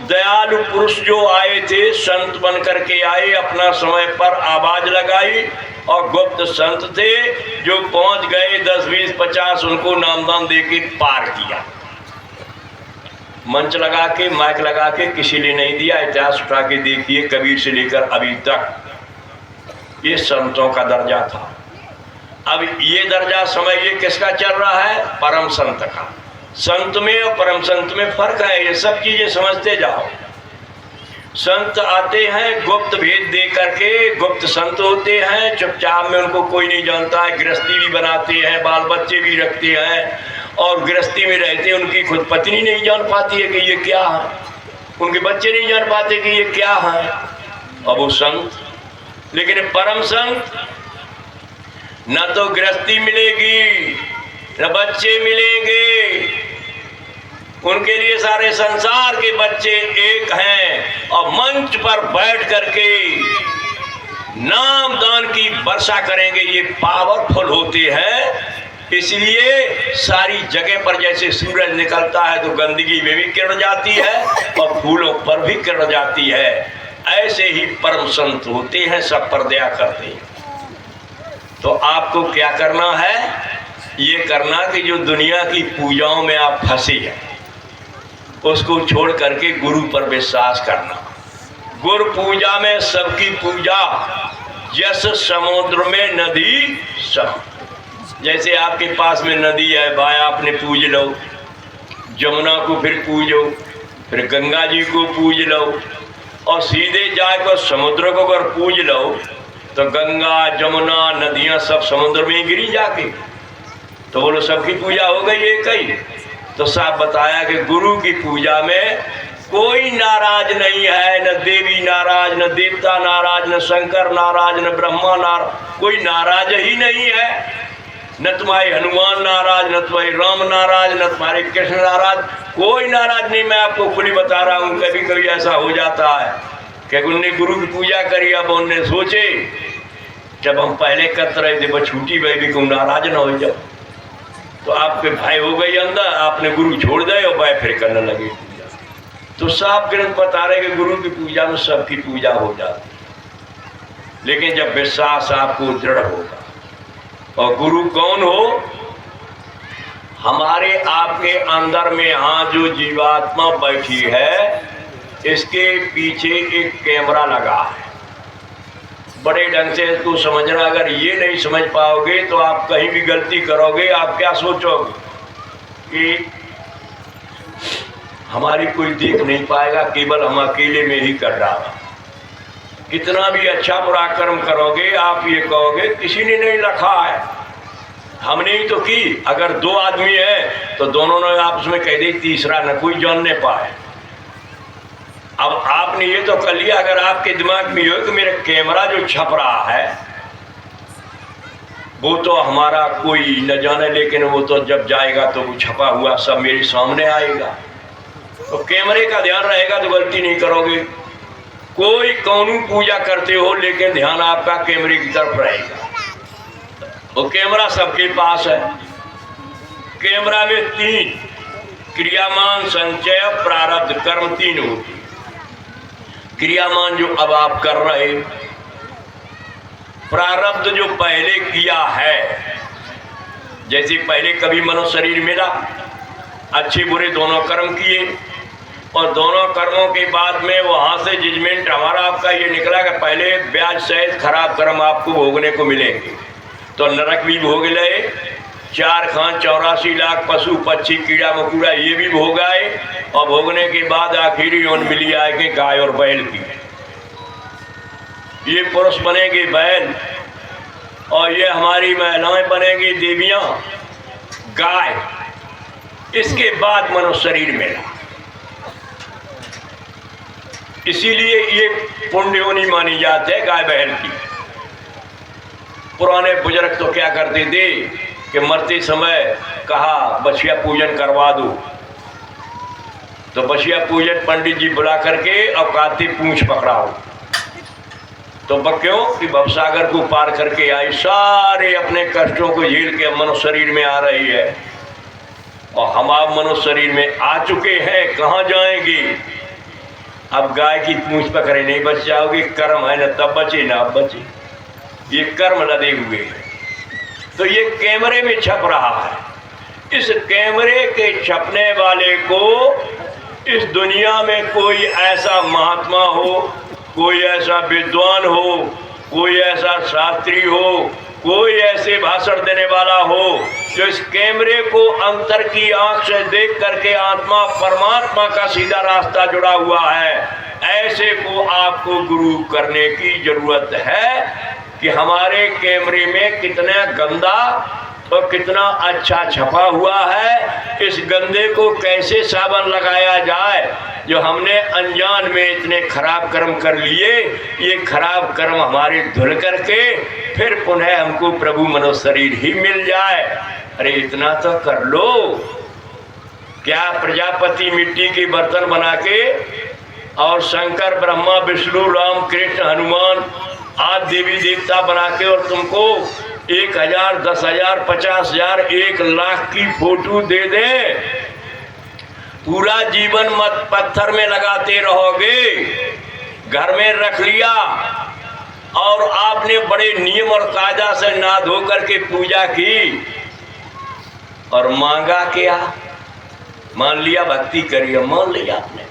S1: दयालु पुरुष जो आए थे, संत बन करके आए, अपना समय पर आवाज लगाई, और गुप्त संत थे जो पहुंच गए 10, 20, 50 उनको नामदान देके पार किया। मंच लगा के माइक लगा के किसी ने नहीं दिया। इतिहास उठा के देखिए, कबीर से लेकर अभी तक ये संतों का दर्जा था। अब ये दर्जा समय ये किसका चल रहा है? परम संत का। संत में और परम संत में फर्क है, ये सब चीजें समझते जाओ। संत आते हैं गुप्त भेद दे करके, गुप्त संत होते हैं, चुपचाप में उनको कोई नहीं जानता है, गृहस्थी भी बनाते हैं, बाल बच्चे भी रखते हैं, और गृहस्थी में रहते उनकी खुद पत्नी नहीं जान पाती है कि ये क्या है, उनके बच्चे नहीं जान पाते कि ये क्या है। अब वो संत, लेकिन परम संत न तो गृहस्थी मिलेगी न बच्चे मिलेंगे, उनके लिए सारे संसार के बच्चे एक हैं और मंच पर बैठ करके नाम दान की वर्षा करेंगे। ये पावरफुल होते हैं, इसलिए सारी जगह पर जैसे सूरज निकलता है तो गंदगी में भी किरण जाती है और फूलों पर भी किरण जाती है, ऐसे ही परम संत होते हैं, सब पर दया करते हैं। तो आपको क्या करना है, ये करना कि जो दुनिया की पूजाओं में आप फंसे हैं उसको छोड़ करके गुरु पर विश्वास करना। गुरु पूजा में सबकी पूजा, जस समुद्र में नदी सम। जैसे आपके पास में नदी है, भाई आपने पूज लो, जमुना को फिर पूजो, फिर गंगा जी को पूज लो, और सीधे जाकर समुद्र को अगर पूज लो तो गंगा जमुना नदियां सब समुद्र में ही गिरी जाके, तो बोलो सबकी पूजा हो गई एक ही। तो साहब बताया कि गुरु की पूजा में कोई नाराज नहीं है, न देवी नाराज, न देवता नाराज, न शंकर नाराज, न ब्रह्मा नाराज, कोई नाराज ही नहीं है। न तुम्हारे हनुमान नाराज, न तुम्हारे राम नाराज, न तुम्हारे कृष्ण नाराज, कोई नाराज नहीं। मैं आपको खुली बता रहा हूँ, कभी कभी ऐसा हो जाता है कि उनने गुरु की पूजा करी, अब उनने सोचे जब हम पहले करते रहे थे बस छूटी भाई भी क्यों नाराज ना हो जाओ, तो आपके भाई हो गई अंदर, आपने गुरु छोड़ दे और भाई फिर करने लगे पूजा। तो साफ ग्रंथ बता रहे कि गुरु की पूजा में सबकी पूजा हो जाती, लेकिन जब विश्वास आपको दृढ़ होगा। और गुरु कौन हो, हमारे आपके अंदर में यहाँ जो जीवात्मा बैठी है इसके पीछे एक कैमरा लगा है। बड़े ढंग से इसको समझना, अगर ये नहीं समझ पाओगे तो आप कहीं भी गलती करोगे। आप क्या सोचोगे कि हमारी कोई देख नहीं पाएगा, केवल हम अकेले में ही कर रहा है। कितना भी अच्छा बुरा कर्म करोगे आप ये कहोगे किसी ने नहीं रखा है, हमने ही तो की। अगर दो आदमी है तो दोनों ने आपस में कह दी, तीसरा न कोई जानने पाए। अब आपने ये तो कर लिया, अगर आपके दिमाग में हो कि मेरा कैमरा जो छप रहा है वो तो हमारा कोई न जाने, लेकिन वो तो जब जाएगा तो वो छपा हुआ सब मेरे सामने आएगा। तो कैमरे का ध्यान रहेगा तो गलती नहीं करोगे। कोई कौन पूजा करते हो लेकिन ध्यान आपका कैमरे की तरफ रहेगा। वो कैमरा सबके पास है। कैमरा में 3 क्रियामान, संचय, प्रारब्ध, कर्म 3 होती। क्रियामान जो अब आप कर रहे, प्रारब्ध जो पहले किया है, जैसे पहले कभी मनुष्य शरीर मिला, अच्छे बुरे दोनों कर्म किए और दोनों कर्मों के बाद में वहां से जजमेंट हमारा आपका ये निकला कि पहले ब्याज सहित खराब कर्म आपको भोगने को मिलेंगे। तो नरक भी भोग ले, 4 खान 84 लाख पशु पक्षी कीड़ा मकोड़ा ये भी भोगाए, और भोगने के बाद आखिरी योन मिली आएगी गाय और बैल की। ये पुरुष बनेंगे बैल और ये हमारी महिलाएं बनेंगी देवियां गाय। इसके बाद मनुष्य शरीर मिला, इसीलिए ये पुण्य योनि मानी जाती है गाय बैल की। पुराने बुजुर्ग तो क्या करते थे कि मरते समय कहा बछिया पूजन करवा दो, तो बछिया पूजन पंडित जी बुला करके और काती पूंछ पकड़ाओ। तो क्यों कि भवसागर को पार करके आई, सारे अपने कष्टों को झेल के मनुष्य शरीर में आ रही है। और हम आप मनुष्य शरीर में आ चुके हैं, कहाँ जाएंगे? अब गाय की पूंछ पकड़े नहीं बच जाओगे, कर्म है न तब बचे न अब बचे, ये कर्म लदे हुए हैं। तो ये कैमरे में छप रहा है। इस कैमरे के छपने वाले को इस दुनिया में कोई ऐसा महात्मा हो, कोई ऐसा विद्वान हो, कोई ऐसा शास्त्री हो, कोई ऐसे भाषण देने वाला हो जो इस कैमरे को अंतर की आंख से देख करके आत्मा परमात्मा का सीधा रास्ता जुड़ा हुआ है, ऐसे को आपको गुरु करने की जरूरत है कि हमारे कैमरे में कितना गंदा तो कितना अच्छा छपा हुआ है। इस गंदे को कैसे साबन लगाया जाए, जो हमने अनजान में इतने खराब कर्म कर लिए, ये खराब कर्म हमारे धुल करके फिर पुनः हमको प्रभु मनुष्य शरीर ही मिल जाए। अरे इतना तो कर लो। क्या प्रजापति मिट्टी के बर्तन बना के और शंकर ब्रह्मा विष्णु राम कृष्ण हनुमान आदि देवी देवता बना के और तुमको 1000 10,000 50,000 1,00,000 की फोटो दे दे, पूरा जीवन मत पत्थर में लगाते रहोगे, घर में रख लिया और आपने बड़े नियम और कायदा से ना धो करके पूजा की और मांगा क्या? मान लिया भक्ति करिए, मान लिया आपने,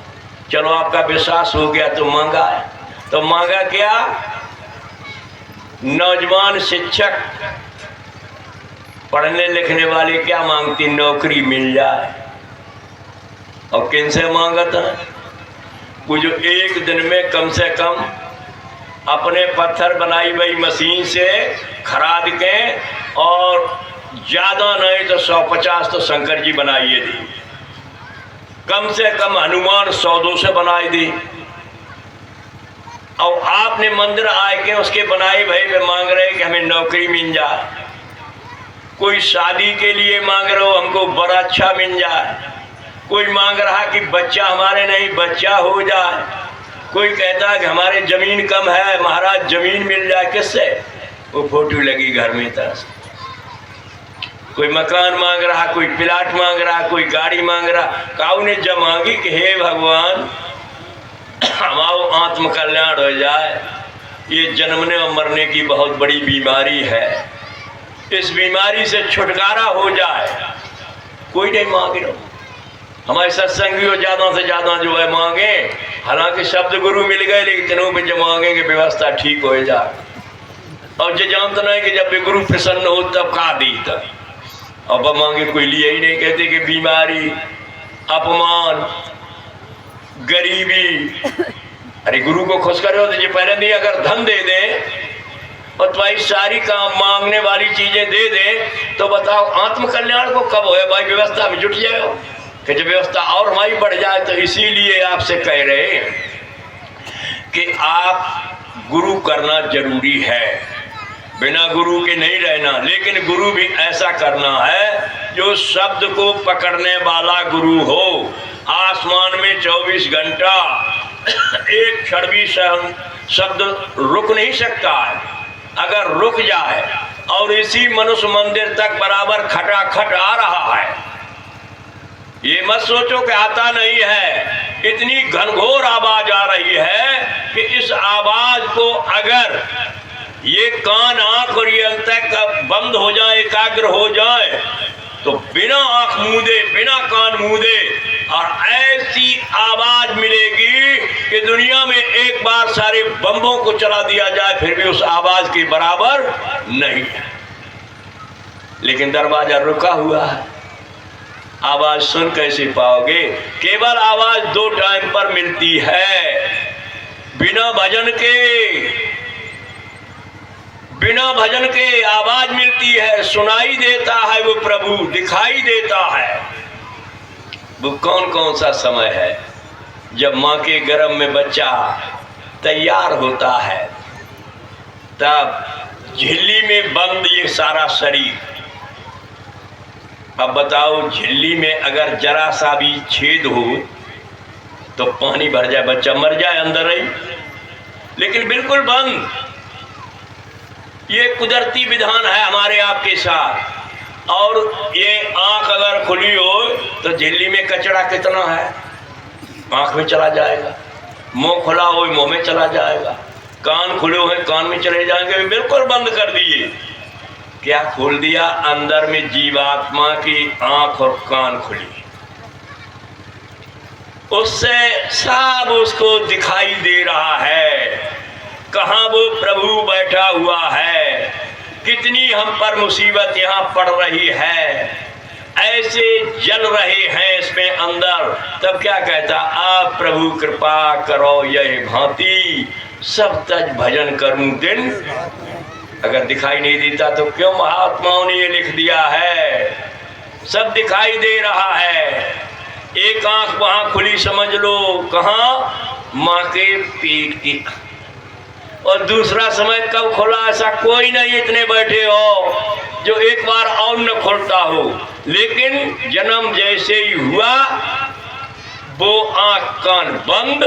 S1: चलो आपका विश्वास हो गया तो मांगा है। तो मांगा क्या? नौजवान शिक्षक पढ़ने लिखने वाले क्या मांगती? नौकरी मिल जाए। और किन से मांगता है? वो जो एक दिन में कम से कम अपने पत्थर बनाई हुई मशीन से खराद के और ज्यादा नहीं तो 150 तो शंकर जी बनाइए दी, कम से कम हनुमान 100-200 बनाई दी। और आपने मंदिर आए के उसके बनाए भाई पे मांग रहे कि हमें नौकरी मिल जाए, कोई शादी के लिए मांग रहे हो हमको बड़ा अच्छा मिल जाए, कोई मांग रहा कि बच्चा हमारे नहीं बच्चा हो जाए, कोई कहता है कि हमारे जमीन कम है महाराज जमीन मिल जाए। किससे? वो फोटो लगी घर में तरह से। कोई मकान मांग रहा, कोई प्लाट मांग रहा, कोई गाड़ी मांग रहा। काऊ ने जब मांगी कि हे भगवान हमारा आत्म कल्याण हो जाए, ये जन्मने और मरने की बहुत बड़ी बीमारी है, इस बीमारी से छुटकारा हो जाए। कोई नहीं मांग रहा। हमारे सत्संगियों ज्यादा से ज्यादा जो है मांगे, हालांकि शब्द गुरु मिल गए लेकिन दिनों में जब मांगेंगे व्यवस्था ठीक हो जाए। और जो जानता नहीं कि जब भी गुरु प्रसन्न हो तब का दी तब अब मांगे कोई लिए ही नहीं। कहते कि बीमारी, अपमान, गरीबी। अरे गुरु को खुश करे हो तो ये पहले नहीं, अगर धन दे दें और तुम्हारी सारी काम मांगने वाली चीजें दे दें तो बताओ आत्म कल्याण को कब होए भाई? व्यवस्था में जुट जाए कि जब व्यवस्था और हमारी बढ़ जाए। तो इसीलिए आपसे कह रहे हैं कि आप गुरु करना जरूरी है, बिना गुरु के नहीं रहना। लेकिन गुरु भी ऐसा करना है जो शब्द को पकड़ने वाला गुरु हो। आसमान में 24 घंटा एक क्षण भी शब्द रुक नहीं सकता है। अगर रुक जाए और इसी मनुष्य मंदिर तक बराबर खटाखट आ रहा है, ये मत सोचो कि आता नहीं है। इतनी घनघोर आवाज आ रही है कि इस आवाज को अगर ये कान आंख और ये अंतः बंद हो जाए, एकाग्र हो जाए, तो बिना आंख मूंदे बिना कान मूंदे और ऐसी आवाज मिलेगी कि दुनिया में एक बार सारे बम्बों को चला दिया जाए फिर भी उस आवाज के बराबर नहीं है। लेकिन दरवाजा रुका हुआ है, आवाज सुन कैसे पाओगे? केवल आवाज 2 टाइम पर मिलती है, बिना भजन के आवाज मिलती है, सुनाई देता है वो प्रभु, दिखाई देता है। वो कौन कौन सा समय है? जब माँ के गर्भ में बच्चा तैयार होता है, तब झिल्ली में बंद ये सारा शरीर। अब बताओ झिल्ली में अगर जरा सा भी छेद हो तो पानी भर जाए, बच्चा मर जाए अंदर ही, लेकिन बिल्कुल बंद। ये कुदरती विधान है हमारे आपके साथ। और ये आंख अगर खुली हो तो झिल्ली में कचरा कितना है, आंख में चला जाएगा। मुंह खुला हो मुंह में चला जाएगा, कान खुले हुए कान में चले जाएंगे। बिल्कुल बंद कर दिए। क्या खोल दिया? अंदर में जीवात्मा की आंख और कान खुली, उससे सब उसको दिखाई दे रहा है कहाँ वो प्रभु बैठा हुआ है, कितनी हम पर मुसीबत यहाँ पड़ रही है, ऐसे जल रहे हैं इसमें अंदर। तब क्या कहता? आप प्रभु कृपा करो यह भांति सब तज भजन करूं दिन। अगर दिखाई नहीं देता तो क्यों महात्माओं ने ये लिख दिया है? सब दिखाई दे रहा है। एक आंख वहां खुली, समझ लो कहाँ? माँ के पेट की। और दूसरा समय कब खुला? ऐसा कोई नहीं इतने बैठे हो जो एक बार और न खुलता हो। लेकिन जन्म जैसे ही हुआ वो आंख कान बंद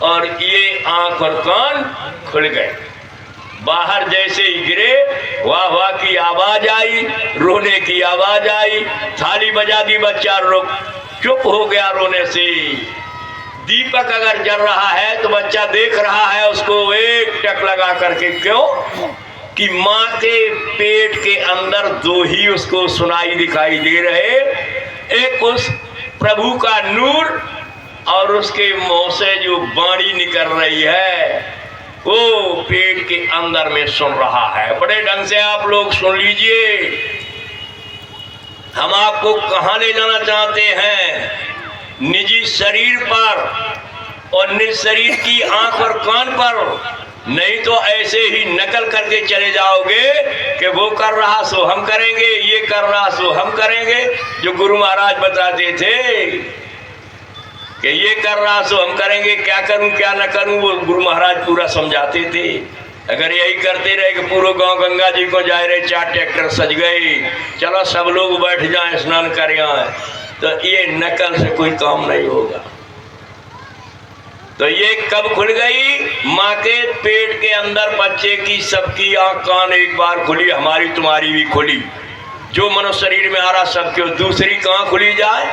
S1: और ये आंख और कान खुल गए। बाहर जैसे ही गिरे वाह वाह की आवाज आई, रोने की आवाज आई, थाली बजा दी, बच्चा चुप हो गया रोने से। दीपक अगर जल रहा है तो बच्चा देख रहा है उसको एक टक लगा करके। क्यों? कि माँ के पेट के अंदर दो ही उसको सुनाई दिखाई दे रहे, एक उस प्रभु का नूर और उसके मुंह से जो वाणी निकल रही है वो पेट के अंदर में सुन रहा है। बड़े ढंग से आप लोग सुन लीजिए। हम आपको कहाँ ले जाना चाहते हैं? निजी शरीर पर और निज शरीर की आंख और कान पर। नहीं तो ऐसे ही नकल करके चले जाओगे कि वो कर रहा सो हम करेंगे, ये कर रहा सो हम करेंगे। जो गुरु महाराज बताते थे कि ये कर रहा सो हम करेंगे, क्या करूं क्या न करूं, वो गुरु महाराज पूरा समझाते थे। अगर यही करते रहे कि पूरा गांव गंगा जी को जा रहे, 4 ट्रैक्टर सज गए, चलो सब लोग बैठ जाएं स्नान कर आए, तो ये नकल से कोई काम नहीं होगा। तो ये कब खुल गई? माँ के पेट के अंदर बच्चे की सबकी आंख कान एक बार खुली, हमारी तुम्हारी भी खुली। जो मनुष्य शरीर में आ रहा सबके। दूसरी कहाँ खुली जाए?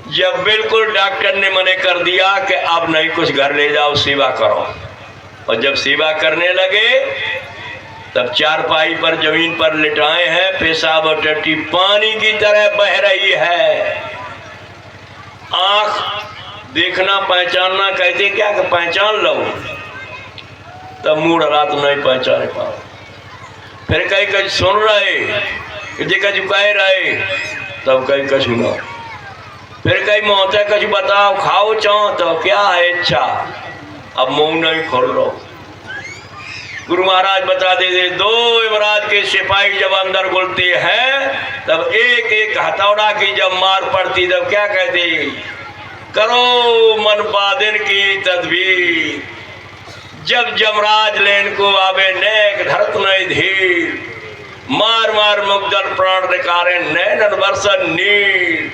S1: जब बिल्कुल डॉक्टर ने मने कर दिया कि अब नहीं, कुछ घर ले जाओ सेवा करो। और जब सेवा करने लगे तब चारपाई पर जमीन पर लिटाए हैं, पेशाब और टट्टी पानी की तरह बह रही है। आंख देखना पहचानना कहते क्या कि पहचान लो, तब मूड रात नहीं पहचान पाओ। फिर कहीं कहीं सुन रहे जेका झुकाए रहे, तब कहीं कछु ना। फिर कहीं मोहते कछ बताओ खाओ चाहो तो क्या है इच्छा, अब मुंह नहीं खोल लो। गुरु महाराज बता देते, 2 यमराज के सिपाही जब अंदर घुलते हैं तब एक एक हथौड़ा की जब मार पड़ती तब क्या कहते? करो मन बादिन की तदबीर, जब जमराज लेन को आवे नेक धरत नहीं धीर, मार मार मुग्दल प्राण निकारे नैनन बरसन नीर,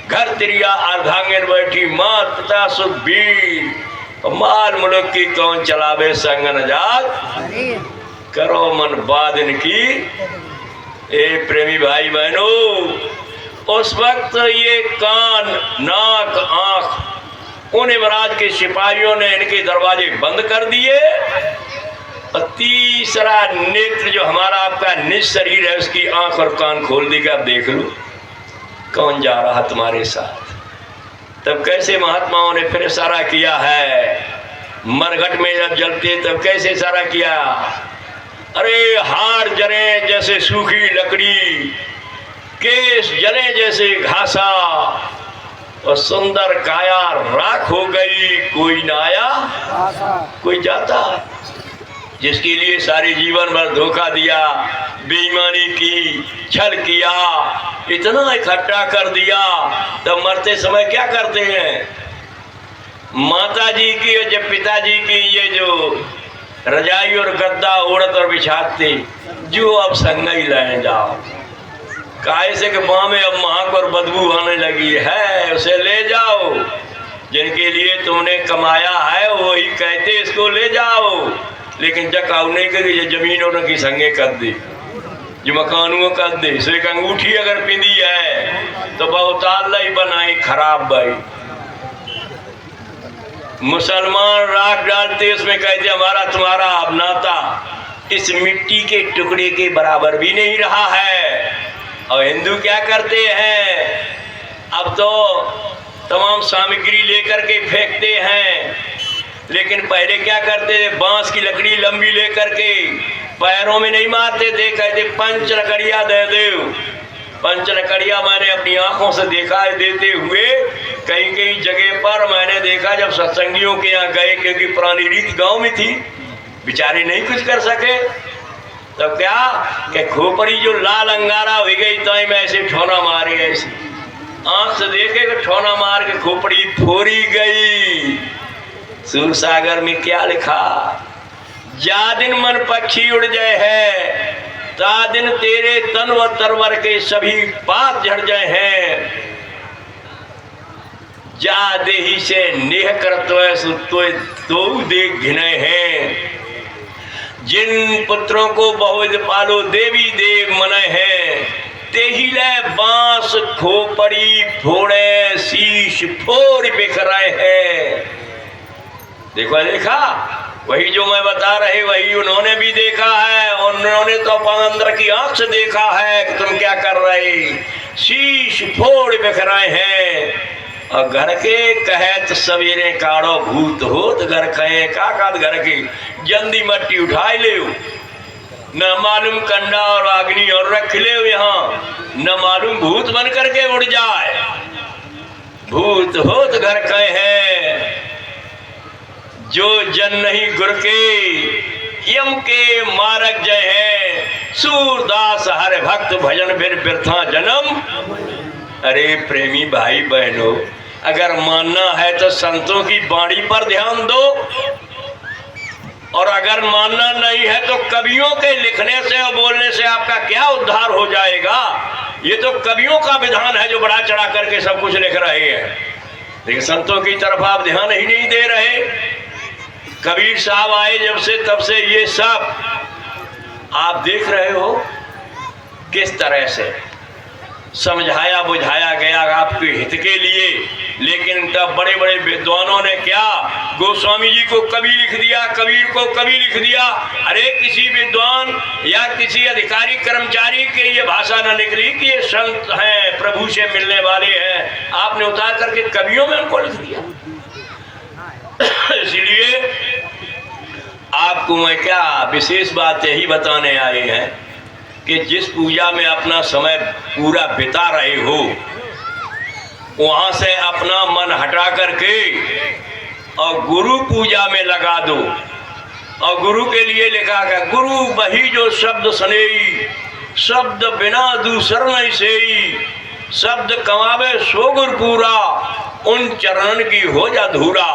S1: घर तिरिया अर्धांगिन बैठी मात पिता सुखबीर, माल मुल्क की कौन चलावे संगन जात, करो मन बादिन की। ए प्रेमी भाई बहनों, उस वक्त ये कान नाक आंख उन यमराज के सिपाहियों ने इनके दरवाजे बंद कर दिए। और तीसरा नेत्र जो हमारा आपका निज शरीर है उसकी आंख और कान खोल देगा। अब देख लो कौन जा रहा तुम्हारे साथ। तब कैसे महात्माओं ने फिर इशारा किया है, मरघट में जब जलते तब कैसे इशारा किया? अरे हार जले जैसे सूखी लकड़ी, केस जले जैसे घासा, और सुंदर काया राख हो गई, कोई ना आया कोई जाता। जिसके लिए सारे जीवन भर धोखा दिया, बेईमानी की, छल किया, इतना इकट्ठा कर दिया, तब मरते समय क्या करते हैं? माता जी की और जब पिताजी की ये जो रजाई और गद्दा ओढ़त और बिछाते, जो अब संगई लेने जाओ, काहे से कि माँ में अब महक और बदबू आने लगी है, उसे ले जाओ। जिनके लिए तुमने कमाया है वही कहते इसको ले जाओ, लेकिन जब काऊ नहीं करी, ये जमीनों की संगे कर दे, जो मकानों कर दे। इसलिए एक अंगूठी अगर पिंदी है तो बहुताल नहीं बनाई खराब भाई। मुसलमान राख डालते उसमें कहते हमारा तुम्हारा अब नाता इस मिट्टी के टुकड़े के बराबर भी नहीं रहा है। और हिंदू क्या करते हैं? अब तो तमाम सामग्री लेकर के फेंकते हैं, लेकिन पहले क्या करते थे? बांस की लकड़ी लंबी लेकर के पैरों में नहीं मारते थे, कहते पंच लकड़िया दे दो। पंच लकड़िया मैंने अपनी आंखों से देखा है देते हुए। कहीं कहीं जगह पर मैंने देखा जब सत्संगियों के यहाँ गए, क्योंकि पुरानी रीत गांव में थी, बेचारी नहीं कुछ कर सके तो क्या कि खोपड़ी जो लाल अंगारा हो गई तो मैं ऐसे ठोना मारी, ऐसी आंख से देखे कि ठोना मार के खोपड़ी फोड़ी गई। सूर सागर में क्या लिखा, जा दिन मन पक्षी उड़ जाए है, ता दिन तेरे तन व तरवर के सभी पाप झड़ जाए हैं। जा देही से नेह करतो तो देख घिने हैं, जिन पुत्रों को बहुविध पालो देवी देव मने हैं, तेहिले बांस खोपड़ी फोड़े शीश फोड़ बिखराए हैं। देखा देखा, वही जो मैं बता रहे वही उन्होंने भी देखा है, उन्होंने तो अंदर की आंख से देखा है कि तुम क्या कर रहे, शीश फोड़ बिखराए हैं। और घर के कहत सवेरे काड़ो भूत हो, तो घर कहे का घर की जल्दी मट्टी उठाई ले, न मालूम कंडा और अग्नि और रख ले यहाँ, न मालूम भूत बन करके उड़ जाए। भूत हो तो घर कहे है, जो जन नहीं गुर के यम के मारक जय है, सूरदास हर भक्त भजन फिर बिरथा जन्म। अरे प्रेमी भाई बहनों, अगर मानना है तो संतों की वाणी पर ध्यान दो, और अगर मानना नहीं है तो कवियों के लिखने से और बोलने से आपका क्या उद्धार हो जाएगा। ये तो कवियों का विधान है जो बढ़ा चढ़ा करके सब कुछ लिख रहे हैं, लेकिन संतों की तरफ आप ध्यान ही नहीं दे रहे। कबीर साहब आए जब से तब से ये सब आप देख रहे हो किस तरह से समझाया बुझाया गया आपके हित के लिए। लेकिन तब बड़े बड़े विद्वानों ने क्या, गोस्वामी जी को कवि लिख दिया, कबीर को कवि लिख दिया। अरे किसी विद्वान या किसी अधिकारी कर्मचारी के ये भाषा न निकली कि ये संत हैं, प्रभु से मिलने वाले हैं, आपने उतार करके कवियों में उनको लिख दिया। इसलिए आपको मैं क्या विशेष बात यही बताने आए हैं कि जिस पूजा में अपना समय पूरा बिता रहे हो, वहां से अपना मन हटा करके और गुरु पूजा में लगा दो। और गुरु के लिए लिखा गया, गुरु वही जो शब्द सनेई, शब्द बिना दूसर नहीं सेई, शब्द कमावे सो गुर पूरा, उन चरणन की हो जा धूरा।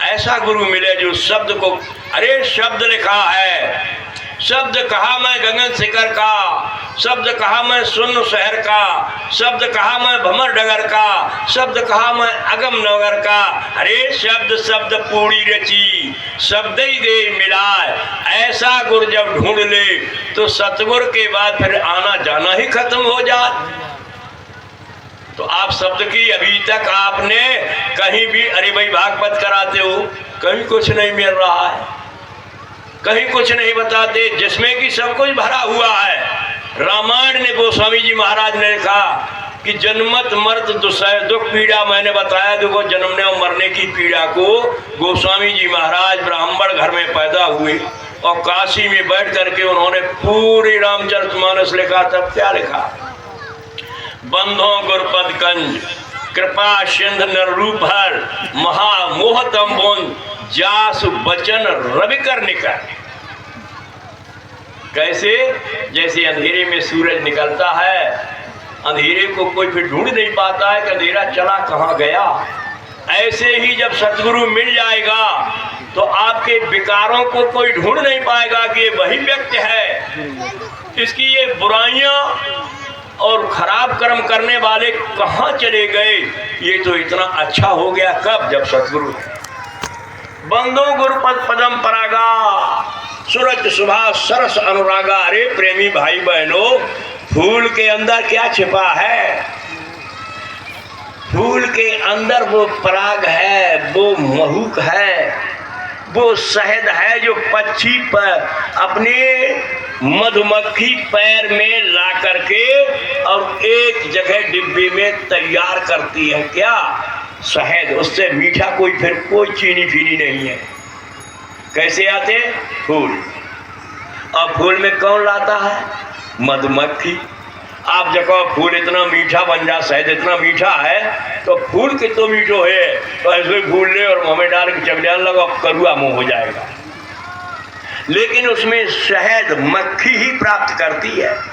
S1: ऐसा गुरु मिले जो शब्द को, अरे शब्द लिखा है, शब्द कहा मैं गगन शिखर का, शब्द कहा मैं सुन्न शहर का, शब्द कहा मैं भमर डगर का, शब्द कहा मैं अगम नगर का। अरे शब्द शब्द पूरी रची, शब्द ही दे मिलाए। ऐसा गुरु जब ढूंढ ले तो सतगुरु के बाद फिर आना जाना ही खत्म हो जाए। तो आप शब्द की अभी तक आपने कहीं भी, अरे भाई भागवत कराते हो, कहीं कुछ नहीं मिल रहा है, कहीं कुछ नहीं बताते, जिसमें कि सब कुछ भरा हुआ है। रामायण ने गोस्वामी जी महाराज ने कहा कि जन्मत मर्त दुसह दुख पीड़ा, मैंने बताया देखो जन्मने और मरने की पीड़ा को गोस्वामी जी महाराज ब्राह्मण घर में पैदा हुए और काशी में बैठ करके उन्होंने पूरी रामचरितमानस लिखा। तब क्या लिखा, बंधो गुरपद कंज कृपा सिंध नरूभर महामोहतम बुन जासु बचन रवि कर निकल। कैसे, जैसे अंधेरे में सूरज निकलता है, अंधेरे को कोई फिर ढूंढ नहीं पाता है कि अंधेरा चला कहाँ गया, ऐसे ही जब सतगुरु मिल जाएगा तो आपके विकारों को कोई ढूंढ नहीं पाएगा कि ये वही व्यक्ति है। इसकी ये बुराइयां और खराब कर्म करने वाले कहाँ चले गए, ये तो इतना अच्छा हो गया कब, जब सतगुरु है। बंदो गुरुपद पदम परागा, सूरज सुभा सरस अनुरागा। अरे प्रेमी भाई बहनों, फूल के अंदर क्या छिपा है, फूल के अंदर वो पराग है, वो महूक है, वो शहद है जो पक्षी पर अपने मधुमक्खी पैर में ला करके और एक जगह डिब्बे में तैयार करती है। क्या, शहद। उससे मीठा कोई फिर कोई चीनी फीनी नहीं है। कैसे आते, फूल। और फूल में कौन लाता है, मधुमक्खी। आप जगह फूल इतना मीठा बन जा, शहद इतना मीठा है तो फूल कितना मीठो है, तो ऐसे फूल ले और मुँह में डाल के चबलियान लगा, करुआ मुँह हो जाएगा। लेकिन उसमें शहद मक्खी ही प्राप्त करती है।